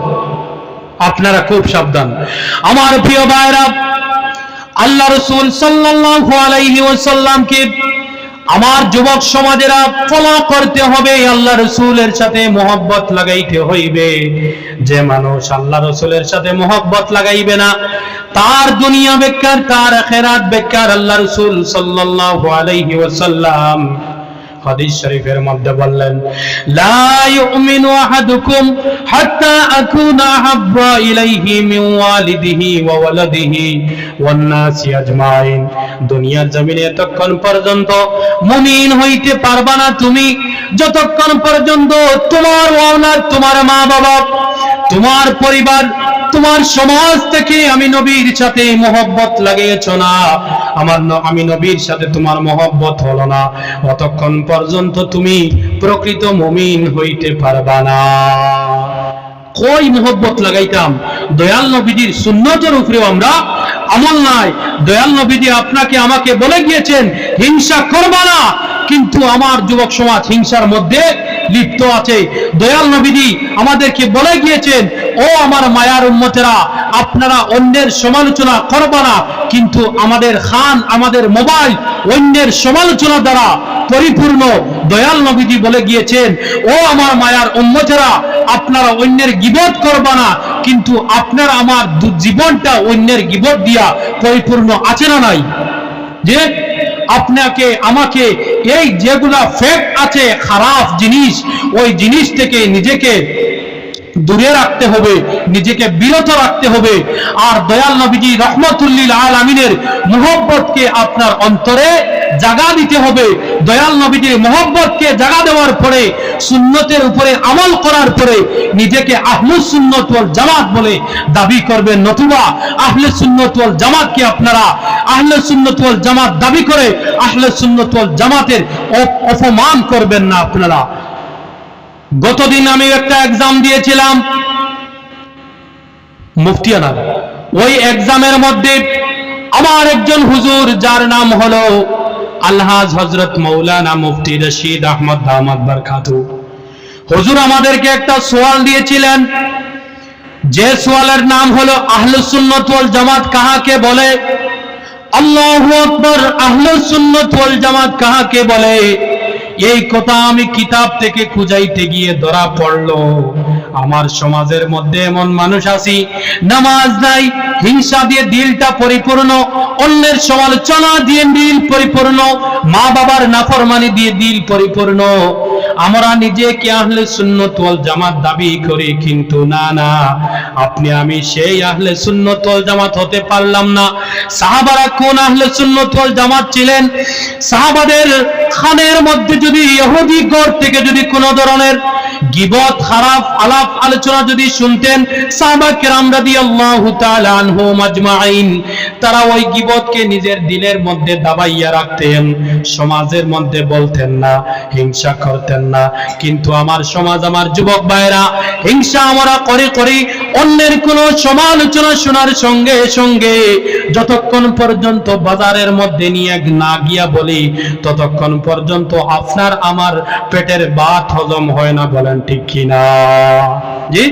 আপনারা খুব সাবধান আমার প্রিয় ভাইরা। আল্লাহ রাসূল সাল্লাল্লাহু আলাইহি ওয়াসাল্লামকে আমার যুবক সমাজেরা ফলো করতে হবে, আল্লাহ রাসূলের সাথে মহব্বত লাগাইতে হইবে। যে মানুষ আল্লাহ রাসূলের সাথে মহব্বত লাগাইবে না তার দুনিয়া বেকার, তার আখিরাত বেকার। আল্লাহ রাসূল সাল্লাল্লাহু আলাইহি ওয়াসাল্লাম হাদিস শরীফের মধ্যে বললেন, লা ইউমিনু আহাদুকুম হাত্তা আকুনা আহাব্বা ইলাইহি মিন ওয়ালিদিহি ওয়া ওয়ালাদিহি ওয়ান নাসি আজমাইন। দুনিয়ার জমিনে ততক্ষণ পর্যন্ত মুমিন হইতে পারবা না তুমি যতক্ষণ পর্যন্ত তোমার ওয়ালাদ, তোমার মা বাবা, তোমার পরিবার, তোমার সমাজ থেকে আমি নবীর সাথে মহব্বত লাগিয়েছো না, আমি নবীর সাথে তোমার মহব্বত হলো না, অতক্ষণ পর্যন্ত তুমি প্রকৃত মুমিন হইতে পারবা না। কই মহব্বত লাগাইতাম? দয়াল নবীজির সুন্নতের উপরেও আমরা আমল নাই। দয়াল নবীজি আপনাকে আমাকে বলে গিয়েছেন হিংসা করবা না, কিন্তু আমার যুবক সমাজ হিংসার মধ্যে লিপ্ত আছে। দয়াল নবীজি আমাদেরকে বলে গিয়েছেন, ও আমার মায়ার উম্মতেরা আপনারা অন্যের সমালোচনা করবা না, কিন্তু আমাদের খান, আমাদের মোবাইল অন্যের সমালোচনা দ্বারা পরিপূর্ণ। দয়াল নবীজি বলে গিয়েছেন, ও আমার মায়ার উম্মতেরা আপনারা অন্যের গীবত করবা না, কিন্তু আপনারা আমার জীবনটা অন্যের গীবত দিয়া পরিপূর্ণ আছে না নাই? যে আপনাকে আমাকে এই যেগুলা ফেক আছে খারাপ জিনিস, ওই জিনিস থেকে নিজেকে দূরে রাখতে হবে, নিজেকে বিরত রাখতে হবে। আর দয়াল নবীজি রহমতুল্লিল আলামিনের মুহব্বতকে আপনার অন্তরে জাগা দিতে হবে। দয়াল নবীজির মুহব্বতকে জাগা দেওয়ার পরে, সুন্নতের উপরে আমল করার পরে নিজেকে আহলুস সুন্নাত ওয়াল জামাত বলে দাবি করবেন। নতুবা আহলে সুন্নাত ওয়াল জামাতকে আপনারা আহলে সুন্নাত ওয়াল জামাত দাবি করে আহলে সুন্নাত ওয়াল জামাতের অপমান করবেন না আপনারা। গতদিন আমি একটা এক্সাম দিয়েছিলাম মুফতিয়ানা, ওই এক্সামের মধ্যে আমার একজন হুজুর যার নাম হলো আলহাজ হযরত মাওলানা মুফতি রশিদ আহমদ দামাত বরকাতু, হুজুর আমাদেরকে একটা সওয়াল দিয়েছিলেন, যে সওয়ালের নাম হলো আহলুস সুন্নাত ওয়াল জামাত কাহাকে বলে? আল্লাহু আকবার, আহলুস সুন্নাত ওয়াল জামাত কাহাকে বলে? এই কথা আমি কিতাব থেকে খুঁজাইতে গিয়ে ধরা পড়লো। আমার সমাজের মধ্যে এমন মানুষ আছি, নামাজ নাই, হিংসা দিয়ে দিলটা পরিপূর্ণ, অন্যের সমালোচনা দিয়ে দিল পরিপূর্ণ, মা বাবার নাফরমানি দিয়ে দিল পরিপূর্ণ। আমরা নিজেকে আহলে সুন্নাত ওয়াল জামাত দাবি করি, কিন্তু না না, আপনি আমি সেই আহলে সুন্নাত ওয়াল জামাত হতে পারলাম না। সাহাবারা কোন আহলে সুন্নাত ওয়াল জামাত ছিলেন? সাহাবাদের খানের মধ্যে যদি ইহুদি ঘর থেকে যদি কোনো ধরনের গীবত খারাপ আলাপ আলোচনা যদি শুনতেন সাহাবা কেরাম রাদিয়াল্লাহু তাআলা আনহুম আজমাইন, তারা ওই গীবতকে নিজের দিলের মধ্যে দাবাইয়া রাখতেন, সমাজের মধ্যে বলতেন না, হিংসা করতেন না। কিন্তু আমার সমাজ, আমার যুবক ভাইরা, হিংসা আমরা করে করে অন্যের কোনো সমালোচনা শোনার সঙ্গে সঙ্গে যতক্ষণ পর্যন্ত বাজারের মধ্যে নিয়ে না গিয়া বলি, ততক্ষণ পর্যন্ত আপনার আমার পেটের ভাত হজম হয় না। বলেন ঠিক কিনা? জি,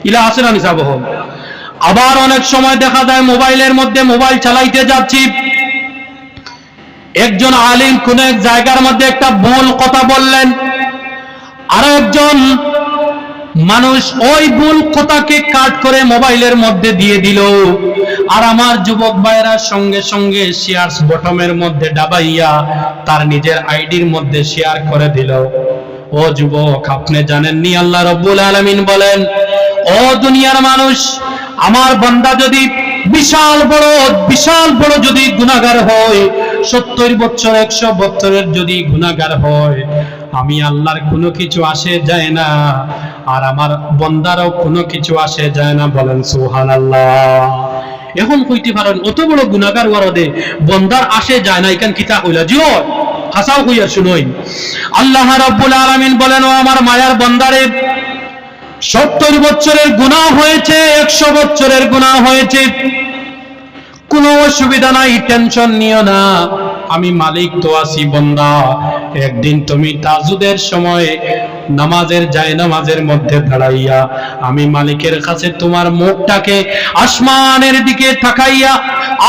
ইলা আছে না নিসাব? আবার অনেক সময় দেখা যায় মোবাইলের মধ্যে মোবাইল চালাইতে যাচ্ছি, একজন আলিম কোন এক জায়গার মধ্যে একটা ভুল কথা বললেন, আর একজন মানুষ ওই ভুল কথাকে কাট করে মোবাইলের মধ্যে দিয়ে দিল, আর আমার যুবক ভাইরা সঙ্গে সঙ্গে শেয়ারস বটমের মধ্যে ডাবাইয়া তার নিজের আইডির মধ্যে শেয়ার করে দিল। ও যুবক, আপনি জানেননি আল্লাহ রাব্বুল আলামিন বলেন, ও দুনিয়ার মানুষ, আমার বান্দা যদি বিশাল বড় যদি গুনাহগার হয়, 70 বছর 100 বছরের যদি গুনাহগার হয়, আমি আল্লাহর কোনো কিছু আসে যায় না, আর আমার বান্দারও কোনো কিছু আসে যায় না। বলেন সুবহানাল্লাহ। এখন কইতে পারেন অত বড় গুনাহগার ওয়ারদে বান্দার আসে যায় না, এখান কিতা কইলা জিও হাসাও কইয়া শুনোই। আল্লাহ রাব্বুল আলামিন বলেন, ও আমার মায়ার বান্দারে, 70 বছরের গুনাহ হয়েছে, 100 বছরের গুনাহ হয়েছে, কোনো অসুবিধা নাই, টেনশন নিও না, আমি মালিক তো আছি। বান্দা, একদিন তুমি তাহাজ্জুদের সময় নামাজের জায়নামাজের মধ্যে দাঁড়াইয়া আমি মালিকের কাছে তোমার মুখটাকে আসমানের দিকে তাকাইয়া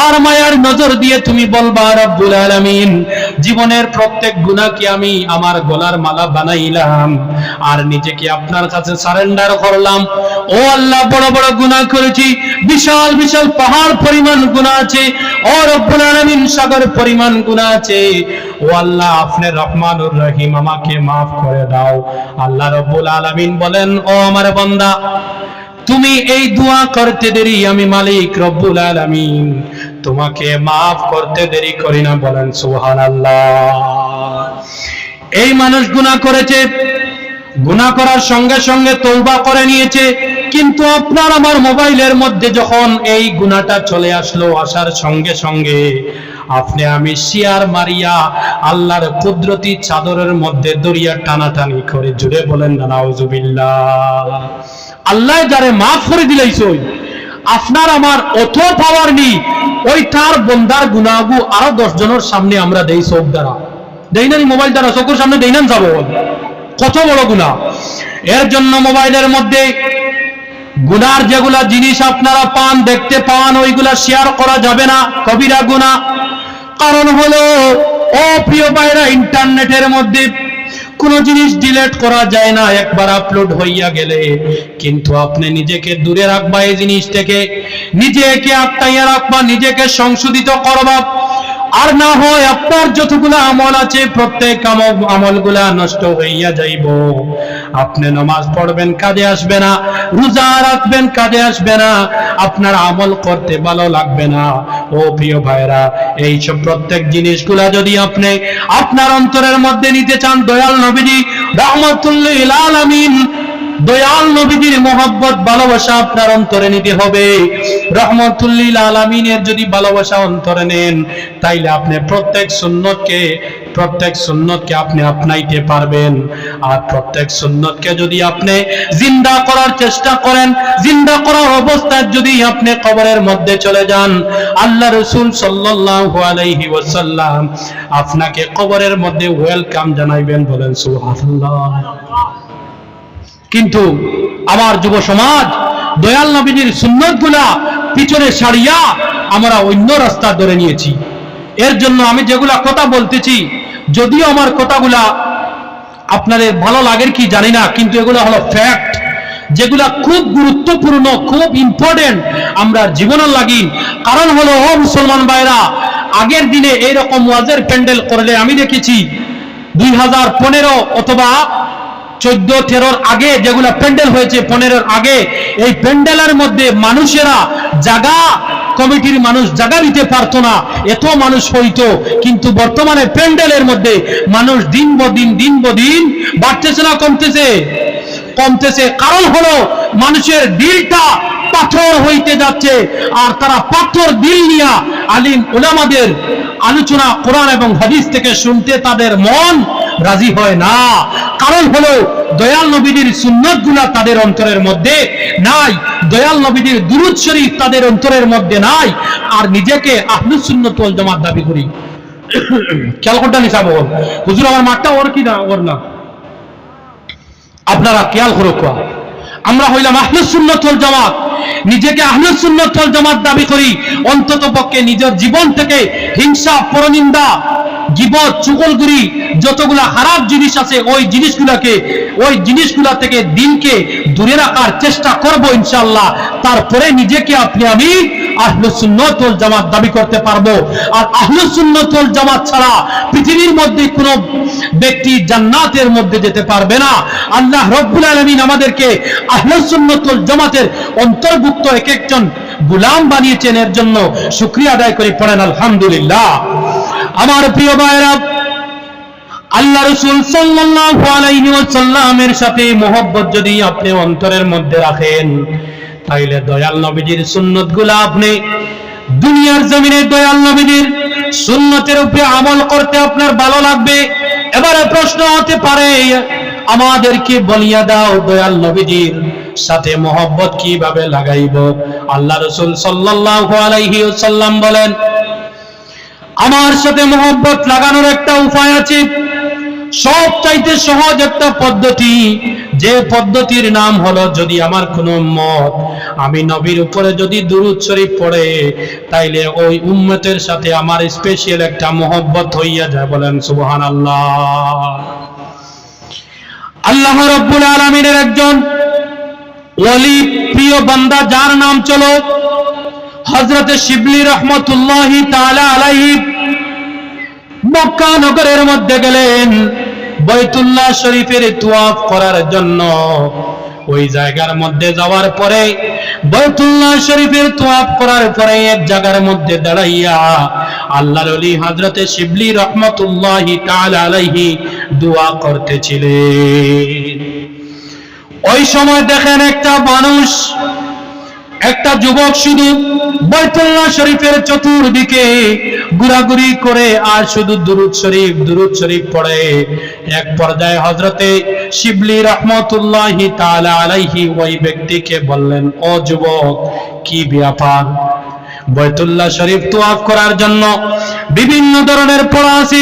আর মায়ার নজর দিয়ে তুমি বলবা, রব্বুল আলামিন, জীবনের প্রত্যেক গুনাহকে আমি আমার গলার মালা বানাইলাম আর নিজেকে আপনার কাছে সারেন্ডার করলাম। ও আল্লাহ, বড় বড় গুনাহ করেছি, বিশাল বিশাল পাহাড় পরিমাণ গুনাহ আছে, ও রব্বুল আলামিন, সাগর পরিমাণ গুনাহ আছে। ও আল্লাহ, আপনি রহমানুর রহিম, আমাকে মাফ করে দাও। আল্লাহ রাব্বুল আলামিন বলেন, ও আমার বান্দা, তুমি এই দোয়া করতে দেরি, আমি মালিক রব্বুল আলামিন তোমাকে মাফ করতে দেরি করি না। বলেন সুবহানাল্লাহ। এই মানুষ গুনাহ করেছে, গুনাহ করার সঙ্গে সঙ্গে তওবা করে নিয়েছে, কিন্তু আপনার আমার মোবাইলের মধ্যে যখন এই গুনাহটা চলে আসলো, আসার সঙ্গে সঙ্গে আপনি আমি শেয়ার মারিয়া আল্লাহর কুদরতি চাদরের মধ্যে দরিয়া টানাটানি করে, জুড়ে বলেন না নাউজুবিল্লাহ। আল্লাহ যারে মাফ করে দিলাইছই, আপনার আমার অত পাওয়ার নেই, ওই তার বন্দার গুনাহগু আরো 10 জনের সামনে আমরা দেই, চোখ দ্বারা দেই না, মোবাইল দ্বারা চোখের সামনে দেই না, যাবো কত বড় গুনাহ। এর জন্য মোবাইলের মধ্যে গুনার যেগুলা জিনিস আপনারা পান, দেখতে পান, ওইগুলা শেয়ার করা যাবে না, কবিরা গুনাহ। কারণ হলো, ও প্রিয় ভাইরা, ইন্টারনেটের মধ্যে কোন জিনিস ডিলিট করা যায় না একবার আপলোড হইয়া গেলে, কিন্তু আপনি নিজেকে দূরে রাখবা এই জিনিস থেকে, নিজেকে আটকাইয়া রাখবা, নিজেকে সংশোধিত করবা। আর না হয় আপনার যতগুলো আমল আছে প্রত্যেক আমলগুলা নষ্ট হইয়া যাইব। আপনি নামাজ পড়বেন, কাজে আসবে না, রোজা রাখবেন, কাজে আসবে না, আপনার আমল করতে ভালো লাগবে না। ও প্রিয় ভাইরা, এই সব প্রত্যেক জিনিসগুলা যদি আপনি আপনার অন্তরের মধ্যে নিতে চান, দয়াল নবীজি রাহমাতুল লিল আলামিন, দয়াল নবীজির মহব্বত ভালোবাসা আপনার অন্তরে নিতে হবে। রহমাতুল লিল আলামিনের যদি ভালোবাসা অন্তরে নেন, তাইলে আপনি প্রত্যেক সুন্নতকে আপনি আপনাইতে পারবেন। আর প্রত্যেক সুন্নতকে যদি আপনি জিন্দা করার চেষ্টা করেন, জিন্দা করার অবস্থায় যদি আপনি কবরের মধ্যে চলে যান, আল্লাহ রাসূল সাল্লাল্লাহু আলাইহি ওয়াসাল্লাম আপনাকে কবরের মধ্যে ওয়েলকাম জানাইবেন। বলেন সুবহানাল্লাহ। কিন্তু আমার যুব সমাজ দয়াল নবীজির সুন্নতগুলা পিছনে সারিয়া আমরা অন্য রাস্তা ধরে নিয়েছি। এর জন্য আমি যেগুলা কথা বলতেছি, যদিও আমার কথাগুলা আপনাদের ভালো লাগে কি জানি না, কিন্তু এগুলো হলো ফ্যাক্ট, যেগুলা খুব গুরুত্বপূর্ণ, খুব ইম্পর্টেন্ট আমরা জীবনের লাগি। কারণ হলো, ও মুসলমান ভাইরা, আগের দিনে এইরকম ওয়াজের প্যান্ডেল করলে আমি দেখেছি 2015 অথবা 14-13 আগে যেগুলা প্যান্ডেল হয়েছে, 15 আগে, এই প্যান্ডেলের মধ্যে মানুষেরা জায়গা, কমিটির মানুষ জায়গা দিতে পারতো না, এত মানুষ হইতো। কিন্তু বর্তমানে প্যান্ডেলের মধ্যে মানুষ দিন বদিন বাড়তেছে না কমতেছে? কমতেছে। কারণ হলো মানুষের দিলটা পাথর হইতে যাচ্ছে, আর তারা পাথর দিল নিয়ে আলিম উলামাদের আলোচনা কোরআন এবং হাদিস থেকে শুনতে তাদের মন রাজি হয় না। কারণ হলো দয়াল নবীর সুন্নতগুলা তাদের অন্তরের মধ্যে নাই, দয়াল নবীর দুরূদ শরীফ তাদের অন্তরের মধ্যে নাই, আর নিজেকে আহলুস সুন্নাত ওয়াল জামাত দাবি করি। খেয়াল করতে নিসাব হুজুর আমার মাঠটা ওর কি না ওর না, আপনারা খেয়াল করো, আমরা হইলাম আহলুস সুন্নাত ওয়াল জামাত, নিজেকে আহলুস সুন্নাত ওয়াল জামাত দাবি করি। অন্তত পক্ষে নিজের জীবন থেকে হিংসা, পরনিন্দা, গীবত, চুগলখড়ি, যতগুলা খারাপ জিনিস আছে ওই জিনিসগুলা থেকে দিনকে দূরে রাখার চেষ্টা করব ইনশাআল্লাহ। তারপরে নিজেকে আমি আহলুস সুন্নাত ওয়াল জামাত দাবি করতে পারবো। আর আহলুস সুন্নাত ওয়াল জামাত ছাড়া পৃথিবীর মধ্যে কোনো ব্যক্তি জান্নাতের মধ্যে যেতে পারবে না। আল্লাহ রাব্বুল আলামিন আমাদেরকে আহলুস সুন্নাত ওয়াল জামাতের অন্তর্ভুক্ত এক একজন গোলাম বানিয়েছেন, এর জন্য শুকরিয়া আদায় করে পড়েন আলহামদুলিল্লাহ। আমার প্রিয় ভাইরা, আল্লাহ রাসূল সাল্লাল্লাহু আলাইহি ওয়াসাল্লামের সাথে মহব্বত যদি আপনি অন্তরের মধ্যে রাখেন, তাইলে দয়াল নবীজির সুন্নতগুলো আপনি দুনিয়ার জমিনে দয়াল নবীজির সুন্নতের উপরে আমল করতে আপনার ভালো লাগবে। এবারে প্রশ্ন হতে পারে, আমাদেরকে বলিয়া দাও দয়াল নবীজির সাথে মহব্বত কিভাবে লাগাইব? আল্লাহ রাসূল সাল্লাল্লাহু আলাইহি ওয়াসাল্লাম বলেন, আমার সাথে মহব্বত লাগানোর একটা উপায় আছে, সবচাইতে সহজ একটা পদ্ধতি, যে পদ্ধতির নাম হলো, যদি আমার কোন উম্মত আমি নবীর উপরে যদি দুরূদ শরীফ পড়ে, তাইলে ওই উম্মতের সাথে আমার স্পেশাল একটা মহব্বত হইয়া যায়। বলেন সুবহানাল্লাহ। আল্লাহ রাব্বুল আলামিনের একজন ওলি, প্রিয় বান্দা, যার নাম চলো হযরত শিবলি রাহমাতুল্লাহি তাআলা আলাইহি, মক্কা নগরের মধ্যে গেলেন বাইতুল্লাহ শরীফের তাওয়াফ করার জন্য। ওই জায়গার মধ্যে যাওয়ার পরে, বাইতুল্লাহ শরীফের তাওয়াফ করার পরে এক জায়গার মধ্যে দাঁড়াইয়া আল্লাহর ওলি হযরত শিবলি রাহমাতুল্লাহি তাআলা আলাইহি দোয়া করতেছিলেন। ওই সময় দেখেন একটা মানুষ, একটা যুবক শুধু বাইতুল্লাহ শরীফের চতুর্দিকে ঘোরাঘুরি করে আর শুধু দুরূদ শরীফ পড়ে। এক পর্যায়ে হযরতে শিবলি রাহমাতুল্লাহি তাআলা আলাইহি ওই ব্যক্তিকে বললেন, ও যুবক, কি ব্যাপার? বাইতুল্লাহ শরীফ তাওয়াফ করার জন্য বিভিন্ন ধরনের পড়া আছে,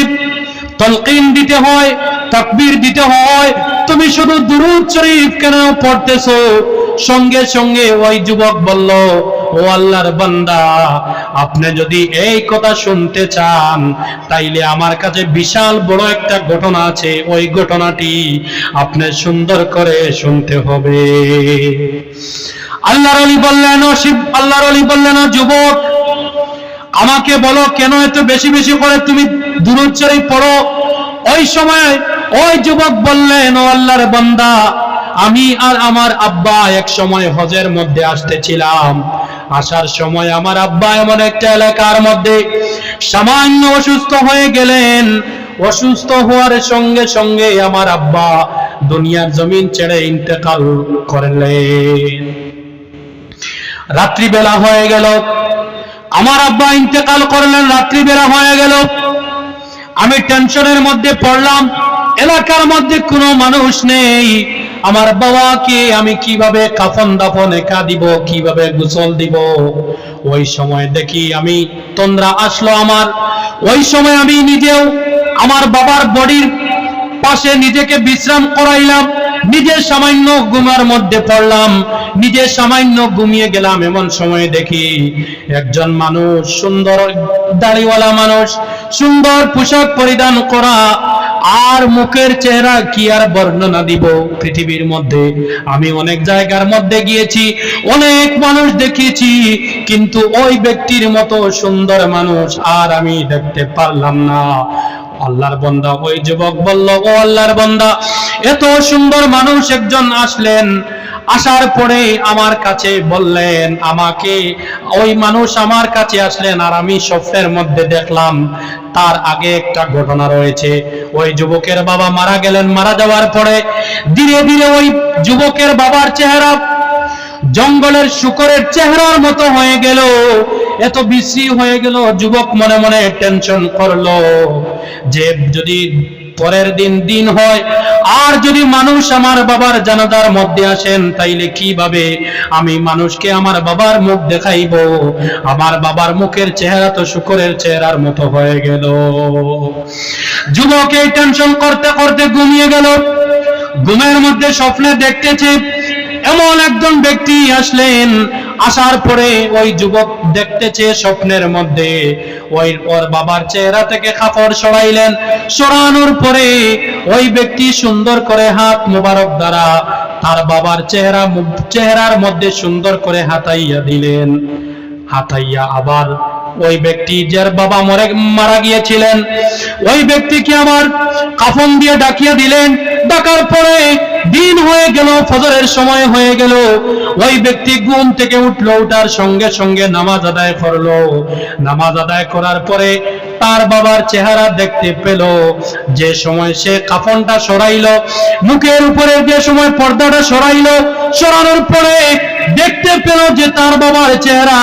তালকিন দিতে হয়, তাকবীর দিতে হয়, তুমি শুধু দুরূদ শরীফ কেন পড়তেছো? সঙ্গে সঙ্গে ওই যুবক বলল, ও আল্লাহর বান্দা, আপনি যদি এই কথা শুনতে চান, তাইলে আমার কাছে বিশাল বড় একটা ঘটনা আছে, ওই ঘটনাটি আপনি সুন্দর করে শুনতে হবে। আল্লাহর ওলি বললেন, ও যুবক, আমাকে বলো, কেন এত বেশি বেশি করে তুমি দুরূদ শরীফ পড়ো? ওই সময় ওই যুবক বললেন, ও আল্লাহর বান্দা, আমি আর আমার আব্বা এক সময় হজের মধ্যে আসতেছিলাম। আসার সময় আমার আব্বা এমন একটা এলাকার মধ্যে সামান্য অসুস্থ হয়ে গেলেন। অসুস্থ হওয়ার সঙ্গে সঙ্গে আমার আব্বা দুনিয়ার জমিন ছেড়ে ইন্তেকাল করলেন। রাত্রিবেলা হয়ে গেল, আমার আব্বা ইন্তেকাল করলেন, রাত্রিবেলা হয়ে গেল। আমি টেনশনের মধ্যে পড়লাম, এলাকার মধ্যে কোনো মানুষ নেই। আমার বাবাকে আমি কিভাবে কাফন দাফনে দিব, কিভাবে গোসল দিব? ওই সময় দেখি আমি তন্দ্রা আসলো আমার। ওই সময় আমি নিজেও আমার বাবার বডির পাশে নিজেকে বিশ্রাম করাইলাম, নিজে সামান্য ঘুমার মধ্যে পড়লাম, নিজে সামান্য ঘুমিয়ে গেলাম। এমন সময় দেখি একজন মানুষ, সুন্দর দাড়িওয়ালা মানুষ, সুন্দর পোশাক পরিধান করা, আর মুখের চেহারা কি আর বর্ণনা দিব পৃথিবীর মধ্যে। আমি অনেক জায়গার মধ্যে গিয়েছি, অনেক মানুষ দেখিয়েছি, কিন্তু ওই ব্যক্তির মতো সুন্দর মানুষ আর আমি দেখতে পারলাম না। আল্লাহর বান্দা ওই যুবক বলল, ও আল্লাহর বান্দা, এত সুন্দর মানুষ একজন আসলেন, আসার পরে আমার কাছে বললেন, আমাকে ওই মানুষ আমার কাছে আসলেন আর আমি স্বপ্নের মধ্যে দেখলাম তার আগে একটা ঘটনা রয়েছে। ওই যুবকের বাবা মারা গেলেন, মারা যাওয়ার পরে ধীরে ধীরে ওই যুবকের বাবার চেহারা জঙ্গলের শুকরের চেহারার মতো হয়ে গেল, এত বিশ্রী হয়ে গেল। যুবক মনে মনে টেনশন করলো যে যদি পরের দিন হয় আর যদি মানুষ আমার বাবার জানাজার মধ্যে আসেন, তাইলে কিভাবে আমি মানুষকে আমার বাবার মুখ দেখাইব? আমার বাবার মুখের চেহারা তো শুকরের চেহারার মতো হয়ে গেল। যুবক এই টেনশন করতে করতে ঘুমিয়ে গেল। ঘুমের মধ্যে স্বপ্নে দেখতেছে এমন একজন ব্যক্তি আসলেন। আসার পরে ওই যুবক দেখতেছে স্বপ্নের মধ্যে ওর বাবার চেহারা থেকে কাপড় সরাইলেন। সরানোর পরে ওই ব্যক্তি সুন্দর করে হাত মোবারক দ্বারা তার বাবার চেহারার মধ্যে সুন্দর করে হাতাইয়া দিলেন। হাতাইয়া আবার ওই ব্যক্তি যার বাবা মারা গিয়েছিলেন ওই ব্যক্তিকে আবার কাফন দিয়ে ডাকিয়ে দিলেন। ডাকার পরে দিন হয়ে গেল, ফজরের সময় হয়ে গেল। ওই ব্যক্তি ঘুম থেকে উঠলো, উঠার সঙ্গে সঙ্গে নামাজ আদায় করলো। নামাজ আদায় করার পরে তার বাবার চেহারা দেখতে পেল। যে সময় সে কাফনটা সরাইলো, মুখের উপরে যে সময় পর্দাটা সরাইলো, সরানোর পরে দেখতে পেল যে তার বাবার চেহারা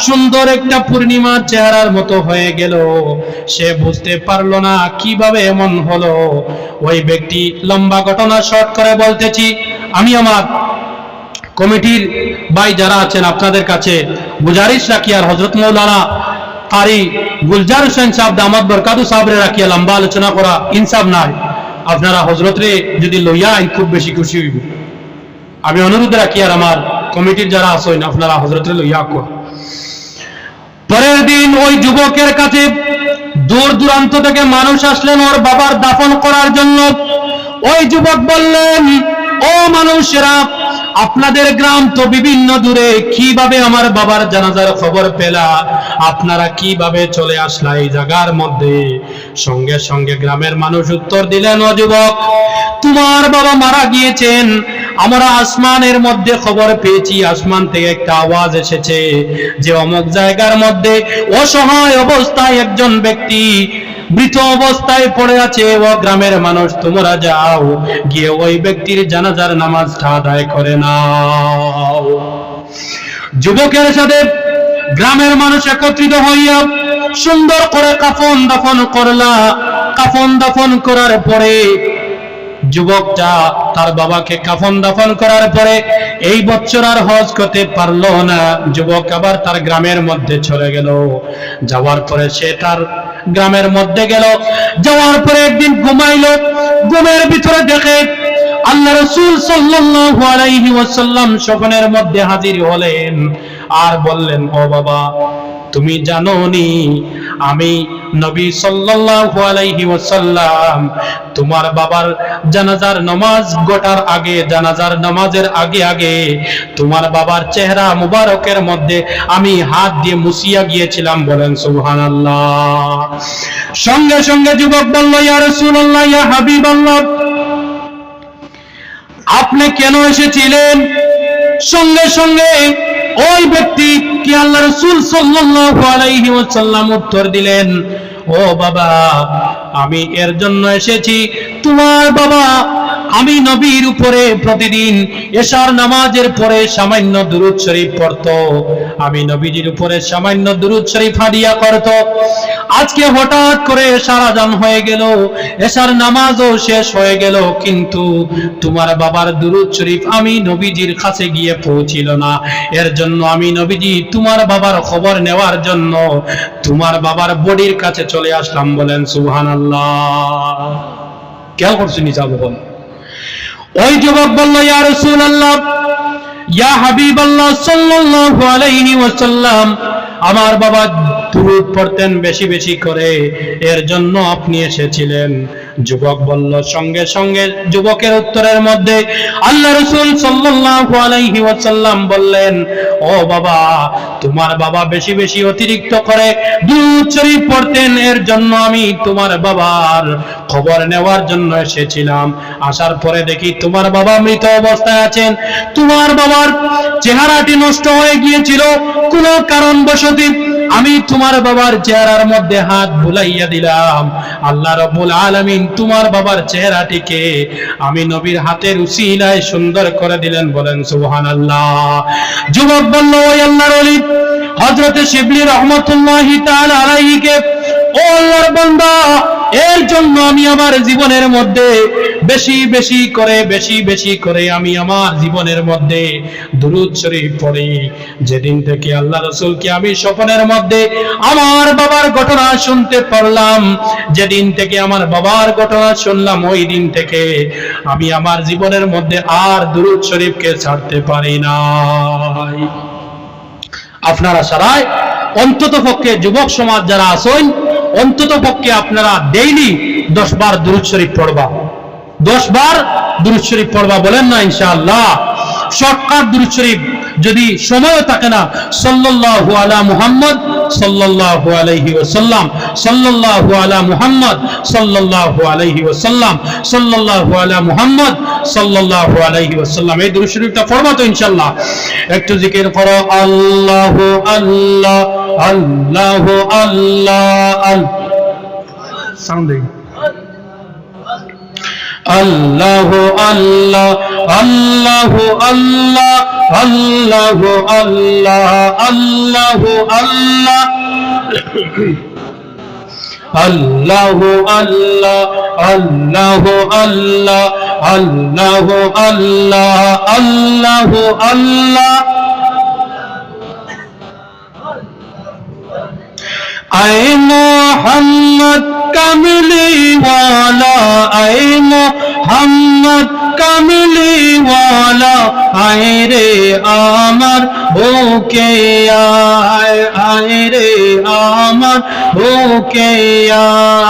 সুন্দর একটা পূর্ণিমার চেহারার মতো হয়ে গেল। সে বুঝতে পারলো না কিভাবে এমন হলো। ওই ব্যক্তি, লম্বা ঘটনা শর্ট করে বলতেছি, আমি আমার কমিটির ভাই যারা আছেন আপনাদের কাছে গুজারিশ রাখি, আর হযরত মাওলানা কারি গুলজার হোসেন সাহেব দামাত বরকাতু সাহেবরে রাখিয়া লম্বা আলোচনা করা ইনসাফ নাই। আপনারা হযরত রে যদি লইয়া আইন খুব বেশি খুশি হইব। আমি অনুরোধ রাখি আর আমার কমিটির যারা আছেন আপনারা হযরত রে লইয়া কর। পরের দিন ওই যুবকের কাছে দূর দূরান্ত থেকে মানুষ আসলেন ওর বাবার দাফন করার জন্য। ওই যুবক বললেন, ও মানুষেরা, আপনাদের গ্রাম তো বিভিন্ন দূরে, কিভাবে আমার বাবার জানাজার খবর পেলা? আপনারা কিভাবে চলে আসলা এই জায়গার মধ্যে? সঙ্গে সঙ্গে গ্রামের মানুষ উত্তর দিলেন, ও যুবক, তোমার বাবা মারা গিয়েছেন, আমরা আসমানের মধ্যে খবর পেয়েছি, আসমান থেকে একটা আওয়াজ এসেছে যে অমুক জায়গার মধ্যে অসহায় অবস্থায় একজন ব্যক্তি মৃত অবস্থায় পড়ে আছে। ও গ্রামের মানুষ, তোমরা যাও গিয়ে ওই ব্যক্তির জানাজার নামাজটা আদায় করে নাও। যুবকের সাথে গ্রামের মানুষ একত্রিত হইয়া সুন্দর করে কাফন দাফন করলা। কাফন দাফন করার পরে যুবকটা তার বাবাকে কাফন দাফন করার পরে এই বছর আর হজ করতে পারলো না। যুবক আবার তার গ্রামের মধ্যে চলে গেল। যাওয়ার পরে সে তার গ্রামের মধ্যে গেল। যাওয়ার পরে একদিন ঘুমাইলো। ঘুমের ভিতরে দেখে আল্লাহ রাসূল সাল্লাল্লাহু আলাইহি ওয়াসাল্লাম স্বপ্নের মধ্যে হাজির হলেন আর বললেন, ও বাবা, তুমি জানোনি আমি নবী সাল্লাল্লাহু আলাইহি ওয়াসাল্লাম তোমার বাবার জানাজার নামাজ গোটার আগে, জানাজার নামাজের আগে আগে তোমার বাবার চেহারা মুবারকের মধ্যে আমি হাত দিয়ে মুছিয়া গিয়েছিলাম। বলেন সুবহানাল্লাহ। সঙ্গে সঙ্গে যুবক বলল, ইয়া রাসূলুল্লাহ, ইয়া হাবিবাল্লাহ, আপনি কেন এসেছিলেন? সঙ্গে সঙ্গে ওই ব্যক্তি কি আল্লাহ রাসূল সাল্লাল্লাহু আলাইহি ওয়াসাল্লাম উত্তর দিলেন, ও বাবা, আমি এর জন্য এসেছি, তোমার বাবা আমি নবীর উপরে প্রতিদিন এশার নামাজের পরে সামান্য দুরূদ শরীফ পড়তো। আমি নবীজির উপরে সামান্য দুরূদ শরীফ হাদিয়া করত। আজকে হঠাৎ করে এশার আযান হয়ে গেল, এশার নামাজও শেষ হয়ে গেল, কিন্তু তোমার বাবার দুরূদ শরীফ আমি নবীজির কাছে গিয়ে পৌঁছিল না। এর জন্য আমি নবীজি তোমার বাবার খবর নেওয়ার জন্য তোমার বাবার বডির কাছে চলে আসলাম। বলেন সুবহানাল্লাহ। কেন করছিনি যাব? ওই যুবক বলল, ইয়া রাসূলুল্লাহ, ইয়া হাবিবাল্লাহ সাল্লাল্লাহু আলাইহি ওয়াসাল্লাম, আমার বাবা দুরূদ পড়তেন বেশি বেশি করে, এর জন্য আপনি এসেছিলেন। যুবক বলল, সঙ্গে সঙ্গে যুবকের উত্তরের মধ্যে আল্লাহ রাসূল সাল্লাল্লাহু আলাইহি ওয়াসাল্লাম বললেন, ও বাবা, তোমার বাবা বেশি বেশি অতিরিক্ত করে দুরূদ শরীফ পড়তেন, এর জন্য আমি তোমার বাবার খবর নেওয়ার জন্য এসেছিলাম। আসার পরে দেখি তোমার বাবা মৃত অবস্থায় আছেন। তোমার বাবার চেহারাটি নষ্ট হয়ে গিয়েছিল কোনো কারণবশত। আমি তোমার বাবার চেহারার মধ্যে হাত বুলাইয়া দিলাম। আল্লাহ রাব্বুল আলামিন তোমার বাবার চেহারাটিকে আমি নবীর হাতের উসিলায় সুন্দর করে দিলেন। বলেন সুবহানাল্লাহ। যুবক বলল, ওই আল্লাহর ওলি হযরত শিবলি রাহমাতুল্লাহি তাআলা আলাইহিকে, ও আল্লাহর বান্দা, এর জন্য আমি আমার জীবনের মধ্যে বেশি বেশি করে আমি আমার জীবনের মধ্যে দুরূদ শরীফ পড়ি। যেদিন থেকে আল্লাহ রাসূলকে আমি স্বপ্নের মধ্যে আমার বাবার ঘটনা শুনতে পারলাম, যেদিন থেকে আমার বাবার ঘটনা শুনলাম, ওই দিন থেকে আমি আমার জীবনের মধ্যে আর দুরূদ শরীফকে ছাড়তে পারি নাই। আপনারা সারাই অন্তত পক্ষে যুবক সমাজ যারা আছেন, অন্তত পক্ষে আপনারা ডেইলি 10 বার দুরূদ শরীফ পড়বা, 10 বার দুরূদ শরীফ পড়বা। বলেন না ইনশাআল্লাহ? শর্টকাট দুরূদ শরীফ, যদি সময় থাকে না, সাল্লাল্লাহু আলা মুহাম্মদ সাল্লাল্লাহু আলাইহি ওয়াসাল্লাম, সাল্লাল্লাহু আলা মুহাম্মদ সাল্লাল্লাহু আলাইহি ওয়াসাল্লাম, সাল্লাল্লাহু আলা মুহাম্মদ সাল্লাল্লাহু আলাইহি ওয়াসাল্লাম, এই দুরূদ শরীফটা পড়বা তো ইনশাআল্লাহ। একটু জিকির করো, আল্লাহু আল্লাহ আল্লাহু আল্লাহ, সাউন্ডিং, আল্লাহু আল্লাহ আল্লাহু আল্লাহ আল্লাহু আল্লাহ আল্লাহু আল্লাহ, আল্লাহু আল্লাহ আল্লাহু আল্লাহ আল্লাহু আল্লাহ আল্লাহু আল্লাহ। আয় মোহাম্মদ কামলি ওয়ালা, আয় মোহাম্মদ কামলি ওয়ালা, আয় রে আমার বুকে আয়, আয় রে আমার বুকে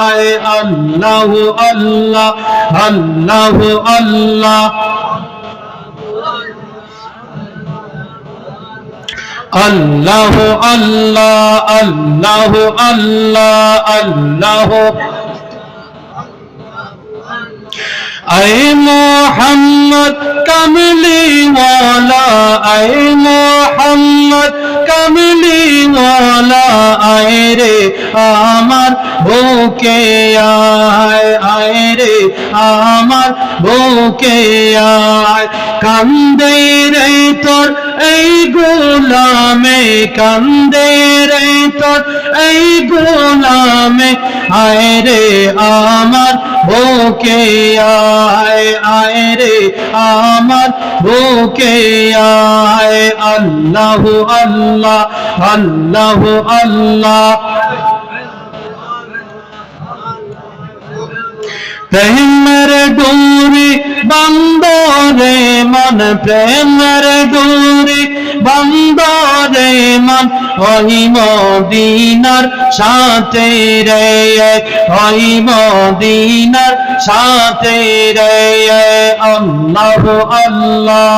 আয়। আল্লাহু আল্লাহ আল্লাহু আল্লাহ, আল্লাহু আল্লাহ আল্লাহু আল্লাহ আল্লাহু। আয় মোহাম্মদ কামলি ওয়ালা, আয় মোহাম্মদ কামলি ওয়ালা, আয় রে আমার বুকে আয়, আয় রে আমার বুকে আয়। কান্দে রে তোর এই গোলামে, কান্দে রে তোর এই গোলামে, আয় রে আমার বুকে আয়, আয় রে আমার বুকে আয়। আল্লাহু আল্লাহ আল্লাহু আল্লাহ। প্রেমের ডোরি বান্দরে মন, প্রেমের ডোরি বান্দরে মন, ওই মদিনার সাথে রে, ওই মদিনার সাথে রে। আল্লাহু আল্লাহ।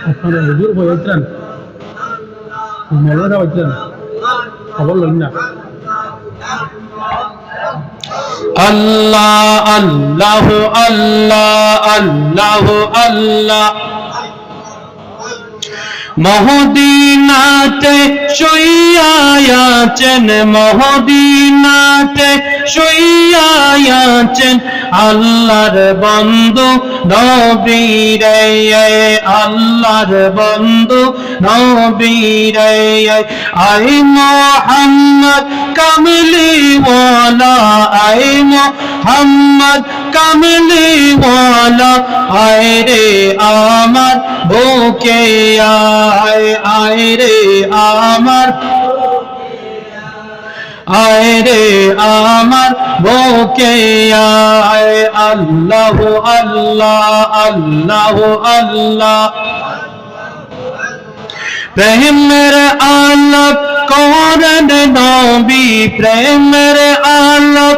আপনারা হুজুর বলতেন, মৌলানা বলতেন, খবর লইন না। আল্লাহ আল্লাহু আল্লাহ আল্লাহু আল্লাহ। মদিনাতে শুইয়া আছেন, মদিনাতে শুইয়া আছেন আল্লাহর বন্ধু নবী রে, আল্লাহর বন্ধু নবী রে। আয় মোহাম্মদ কামলি ওয়ালা, আয় মোহাম্মদ কামলি ওয়ালা, আয় রে আমার বুকে আয়, আয় রে আমার, আয় রে আমার বুকে আয়। আল্লাহু আল্লাহ আল্লাহু আল্লাহ। প্রেমের আলাপ করেন নবী, প্রেমের আলাপ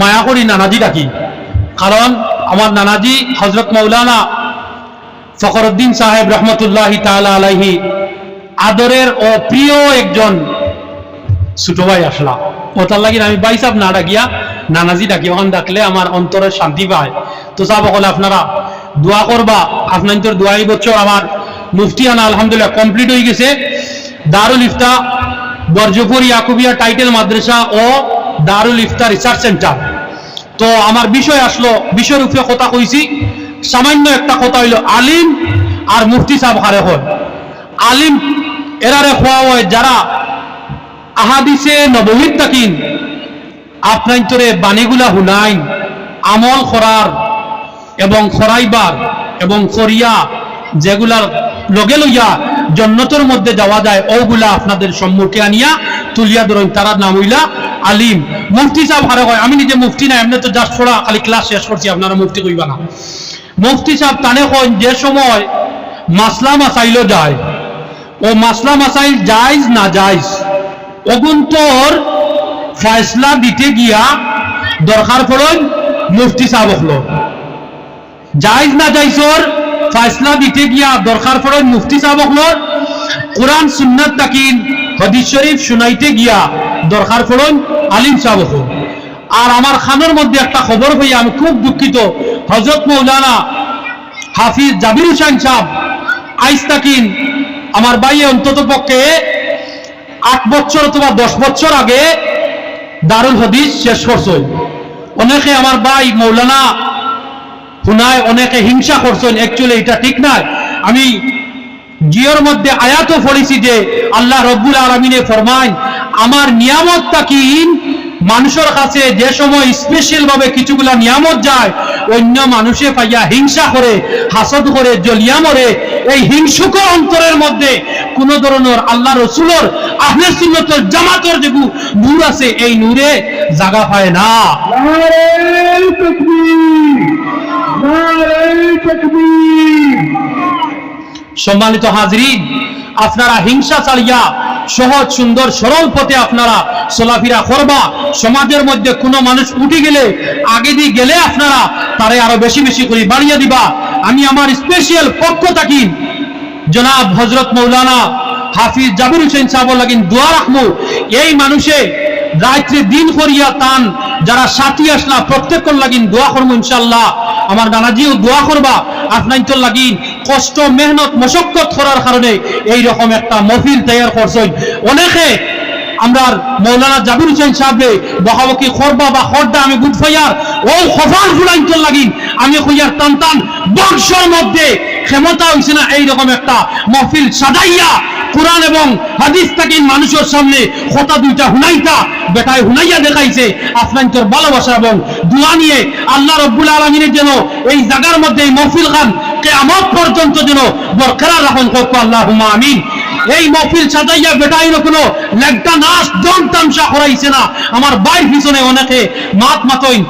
মায়া করি নানাজি ডাকি, কারণ আমার নানাজি হযরত মাওলানা ফখরুদ্দিন সাহেব রহমতুল্লাহি তাআলা আলাইহি আদরের ও প্রিয় একজন ছোট ভাই আসলা, ওটার লাগি আমি ভাই সাহেব না ডাকিয়া নানাজি ডাকি, ওখান ডাকলে আমার অন্তরের শান্তি পায়। তো সাহেব হলে আপনারা দোয়া করবা, আপনার দোয়া। এই বছর আমার মুফতিয়ানা আলহামদুলিল্লাহ কমপ্লিট হয়ে গেছে। দারুল ইফতা বর্জপুর ইয়াকুবিয়া টাইটেল মাদ্রাসা ও দারুল ইফতা রিসার্চ সেন্টার। তো আমার বিষয় আসলো, বিষয়ের উপরে কথা কইছি, সামান্য একটা কথা হইল আলিম আর মুফতি সাহেব হারে হয়। আলিম এরারে খোয়া হয় যারা আহাদিসে নববীত তাকিন আপনার তোরে বাণীগুলা হুনাইন, আমল করার এবং খরাইবার এবং করিয়া যেগুলার লগে লইয়া জন্নতের মধ্যে যাওয়া যায় ওগুলা আপনাদের সম্মুখে আনিয়া তুলিয়া ধরেন, তারা নাম হইলা আলিম। মুফতি সাহেব হারে হয়, আমি নিজে মুফতি না, এমনি তো জাস্ট পড়া খালি ক্লাস শেষ করছি, আপনারা মুফতি কইবা না। মুফতি সাহেব তানে হয় যে সময় মাসলা মাসাইলও যায়, ও মাসলা মাসাইল জায়েজ না জায়েজ অগুন্তর ফয়সলা দিতে গিয়া দরকার পড়েন মুফতি সাহেব হলো, জায়েজ না জায়েজর ফয়সলা দিতে গিয়া দরকার পড়েন মুফতি সাহেব হলো, কোরআন সুন্নাত তাকিন হাদিস শরীফ শুনাইতে গিয়া দরকার পড়েন আলিম সাহেব হলো। আর আমার খানের মধ্যে একটা খবর হইয়া আমি খুব দুঃখিত, হযরত মাওলানা হাফিজ জাবির হোসেন সাহেব আইস তাকিন আমার ভাই অন্তত পক্ষে 8 বছর অথবা 10 বছর আগে দারুল হাদিস শেষ করছেন। অনেকে আমার ভাই মৌলানা হুনায় অনেকে হিংসা করছেন, অ্যাকচুয়ালি এটা ঠিক নয়। আমি জিওর মধ্যে আয়াতও পড়েছি যে আল্লাহ রব্বুল আলামিনে ফরমায় আমার নিয়ামত তাকিন মানুষের কাছে যে সময় স্পেশাল ভাবে কিছুগুলা নিয়ামত যায় অন্য মানুষে পাইয়া হিংসা করে, হাসদ করে, জ্বলিয়া মরে। এই হিংসুক অন্তরের মধ্যে কোন ধরনের আল্লাহ রসুলের আহলে সুন্নতের জামাতের যে নূর আছে এই নূরে জায়গা পায় না। নারে তাকবীর, নারে তাকবীর। সম্মানিত হাজরিন, আপনারা হিংসা চালিয়া সহজ সুন্দর সরল পথে আপনারা চলাফেরা করবা। সমাজের মধ্যে কোনো মানুষ উঠে গেলে আগে দিয়ে গেলে আপনারা তারে আরো বেশি বেশি করে বাড়িয়ে দিবা। আমি আমার স্পেশাল পক্ষ থাকি জনাব হযরত মাওলানা হাফিজ জাবির হোসেন সাহেব লাগিন দোয়া রাখবো। এই মানুষে রাত্রে দিন করিয়া তান যারা সাথী আসলা প্রত্যেকর লাগিন দোয়া করবো ইনশাআল্লাহ। আমার নানাজিও দোয়া করবা, আপনার তো লাগিন কষ্ট মেহনত মশক্কত করার কারণে এই রকম একটা মহফিল তৈরি করছেন। অনেকে আমরা মৌলানা জাবির হোসেন সাহেবে বহাবকি করবা বা খরদা আমি গুড ফাইয়ার ও খফাল ফুলাইন তো লাগিন আমি কইয়ার টান টান বংশের মধ্যে ক্ষমতা হইছে না এইরকম একটা মহফিল সাজাইয়া কোরআন এবং হাদিস তাকিন মানুষের সামনে কথা দুইটা হুনাইতা বেটায় হুনাইয়া দেখাইছে। আপনার ভালোবাসা এবং দোয়া নিয়ে আল্লাহ রব্বুল আলামিনের যেন এই জায়গার মধ্যে এই মহফিল খান কিয়ামত পর্যন্ত যেন বরকরার রাখেন, আল্লাহুম্মা আমিন। এই মহফিল সাজাইয়া বেটাইন কোনো লেগটা নাচ দম তামসা করাইছে না। আমার বাইর পিছনে অনেকে মাত মাতইন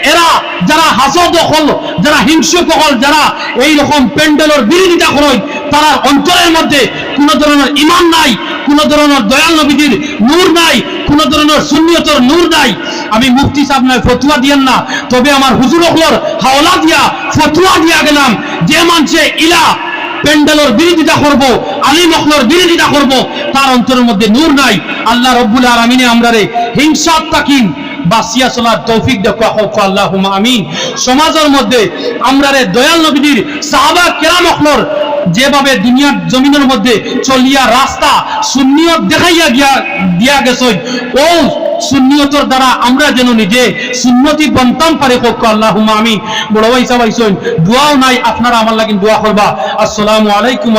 এরা যারা হাসদ হল, যারা হিংসুক হল, যারা এই রকম প্যান্ডেলের বিরোধিতা করেন তারা অন্তরের মধ্যে কোন ধরনের ঈমান নাই, কোন ধরনের দয়াল নবীজির নূর নাই, কোন ধরনের সুন্নিয়তের নূর নাই। আমি মুফতি সাহেব নয় ফতুয়া দিয়েন না, তবে আমার হুজুর হলর হাওলা দিয়া ফতুয়া দিয়া গেলাম যে মানুষে ইলা প্যান্ডেলের বিরোধিতা করবো, আলিম অখলর বিরোধিতা করবো, তার অন্তরের মধ্যে নূর নাই। আল্লাহ রব্বুল আলামিনে আমরারে হিংসা তাকিন বাসিয়া চলার তৌফিক দেখো, আল্লাহুম্মা আমিন। সমাজের মধ্যে আমরারে দয়াল নবীর সাহাবা কেরাম অখলর যেভাবে দুনিয়ার জমিনের মধ্যে চলিয়া রাস্তা সুন্নিয়ত দেখাইয়া দিয়া গেছে ও সুন্নিয়তের দ্বারা আমরা যেন নিজে সুন্নতি বন্তাম পারে, আল্লাহুম্মা আমিন। বড় ভাই সাহেব আইছেন, দোয়াও নাই, আপনারা আমার লাগি দোয়া করবা। আসসালামু আলাইকুম।